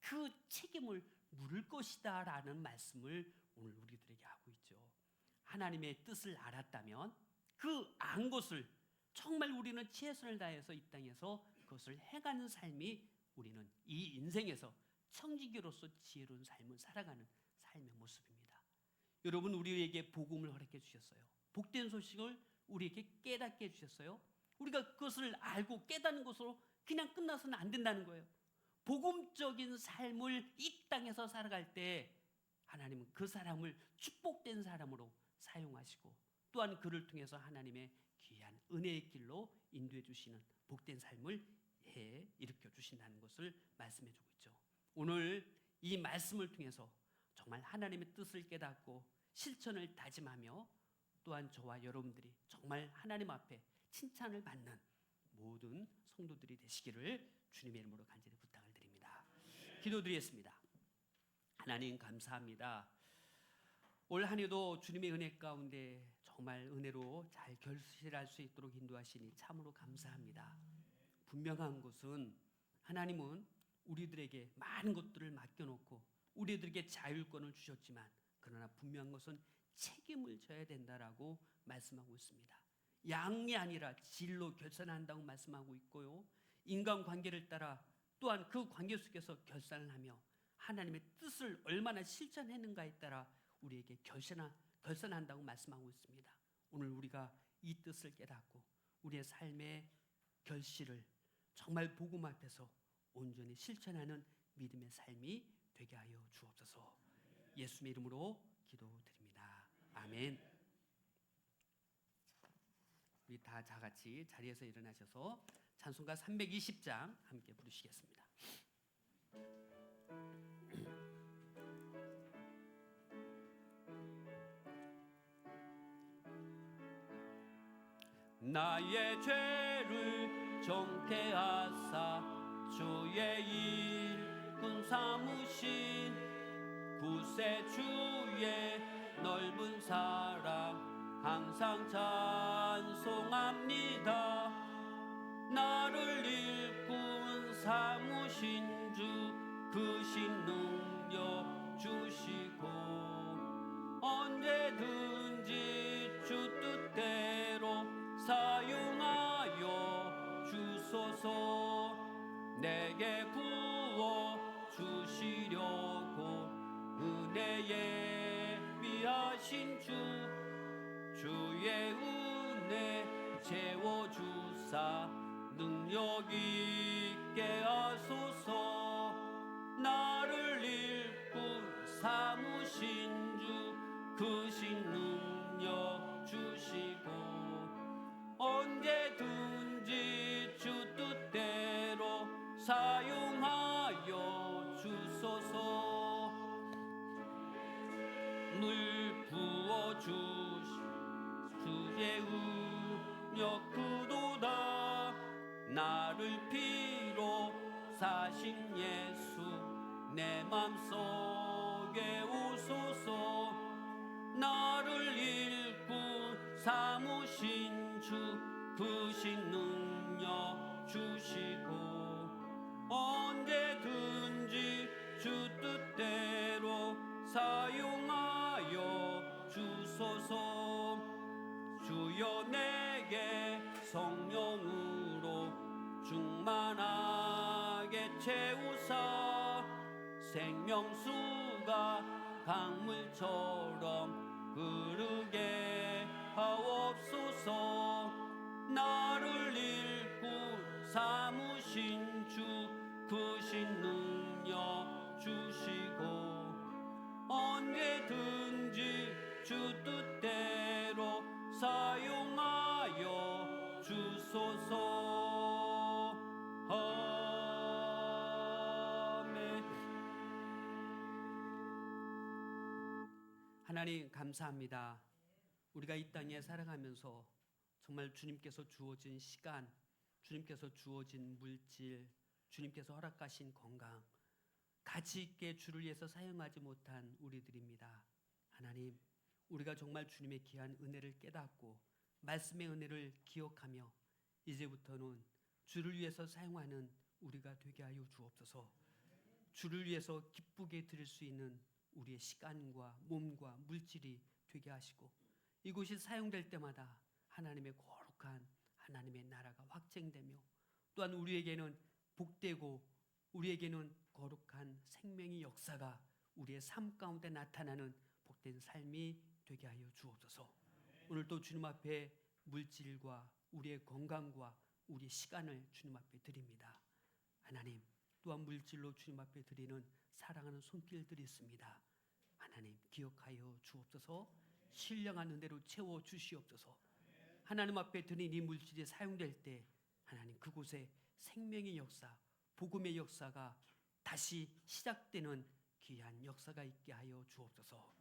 Speaker 2: 그 책임을 물을 것이다 라는 말씀을 오늘 우리들에게 하고 있죠. 하나님의 뜻을 알았다면 그 안 것을 정말 우리는 최선을 다해서 이 땅에서 그것을 행하는 삶이 우리는 이 인생에서 청지기로서 지혜로운 삶을 살아가는 삶의 모습입니다. 여러분 우리에게 복음을 허락해 주셨어요. 복된 소식을 우리에게 깨닫게 해주셨어요. 우리가 그것을 알고 깨닫는 것으로 그냥 끝나서는 안 된다는 거예요. 복음적인 삶을 이 땅에서 살아갈 때 하나님은 그 사람을 축복된 사람으로 사용하시고 또한 그를 통해서 하나님의 귀한 은혜의 길로 인도해 주시는 복된 삶을 일으켜 주신다는 것을 말씀해 주고 있죠. 오늘 이 말씀을 통해서 정말 하나님의 뜻을 깨닫고 실천을 다짐하며 또한 저와 여러분들이 정말 하나님 앞에 칭찬을 받는 모든 성도들이 되시기를 주님의 이름으로 간절히 부탁을 드립니다. 기도드리겠습니다. 하나님 감사합니다. 올 한 해도 주님의 은혜 가운데 정말 은혜로 잘 결실할 수 있도록 인도하시니 참으로 감사합니다. 분명한 것은 하나님은 우리들에게 많은 것들을 맡겨놓고 우리들에게 자율권을 주셨지만 그러나 분명한 것은 책임을 져야 된다라고 말씀하고 있습니다. 양이 아니라 질로 결산한다고 말씀하고 있고요. 인간관계를 따라 또한 그 관계 속에서 결산을 하며 하나님의 뜻을 얼마나 실천했는가에 따라 우리에게 결산한다고 말씀하고 있습니다. 오늘 우리가 이 뜻을 깨닫고 우리의 삶의 결실을 정말 복음 앞에서 온전히 실천하는 믿음의 삶이 되게 하여 주옵소서. 예수님의 이름으로 기도드립니다. 아멘. 우리 다 같이 자리에서 일어나셔서 찬송가 320장 함께 부르시겠습니다. 나의 죄를 정케 하사 주의 일꾼 삼으신 구세주의 넓은 사랑 항상 찬송합니다. 나를 일꾼 삼으신 주 그 신능력 주시고 언제든지 주 뜻대로 사용하여 주소서. 내게 부어 주시려고 은혜에 비하신 주의 은혜 채워주사 능력 있게 하소서. 나를 일꾼 삼으신 주 그 신능력 주시고 언제든지 주 뜻대로 사용하여 주소서. 늘 부어주시 주의 크도다. 나를 피로 사신 예수 내 맘속에 오소서. 나를 일꾼 삼으신 주 크신 능력 주시고 언제든지 주 뜻대로 사용하여 주소서. 주여 내게 성령으로 충만하게 채우사 생명수가 강물처럼 흐르게 하옵소서. 나를 일꾼 삼으신 주 크신 능력 주시고 언제든지 주 뜻대로 사용하여 주소서. 아멘. 하나님 감사합니다. 우리가 이 땅에 살아가면서 정말 주님께서 주어진 시간, 주님께서 주어진 물질, 주님께서 허락하신 건강, 가치 있게 주를 위해서 사용하지 못한 우리들입니다. 하나님, 우리가 정말 주님의 귀한 은혜를 깨닫고 말씀의 은혜를 기억하며 이제부터는 주를 위해서 사용하는 우리가 되게 하여 주옵소서. 주를 위해서 기쁘게 드릴 수 있는 우리의 시간과 몸과 물질이 되게 하시고 이곳이 사용될 때마다 하나님의 거룩한 하나님의 나라가 확증되며 또한 우리에게는 복되고 우리에게는 거룩한 생명의 역사가 우리의 삶 가운데 나타나는 복된 삶이 되게 하여 주옵소서. 오늘도 주님 앞에 물질과 우리의 건강과 우리의 시간을 주님 앞에 드립니다. 하나님, 또한 물질로 주님 앞에 드리는 사랑하는 손길들이 있습니다. 하나님 기억하여 주옵소서. 신령한 은혜로 채워 주시옵소서. 하나님 앞에 드린 이 물질이 사용될 때 하나님 그곳에 생명의 역사, 복음의 역사가 다시 시작되는 귀한 역사가 있게 하여 주옵소서.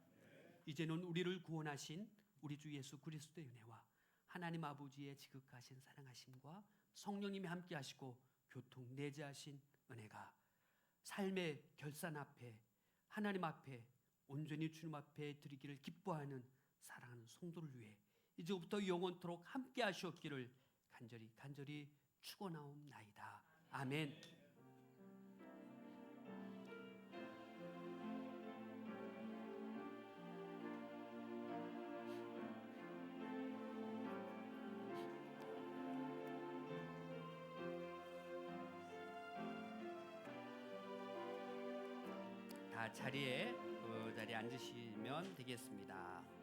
Speaker 2: 이제는 우리를 구원하신 우리 주 예수 그리스도의 은혜와 하나님 아버지의 지극하신 사랑하심과 성령님이 함께 하시고 교통 내재하신 은혜가 삶의 결산 앞에 하나님 앞에 온전히 주님 앞에 드리기를 기뻐하는 사랑하는 성도를 위해 이제부터 영원토록 함께 하시옵기를 간절히 축원하옵나이다. 아멘. 다 자리에 앉으시면 되겠습니다.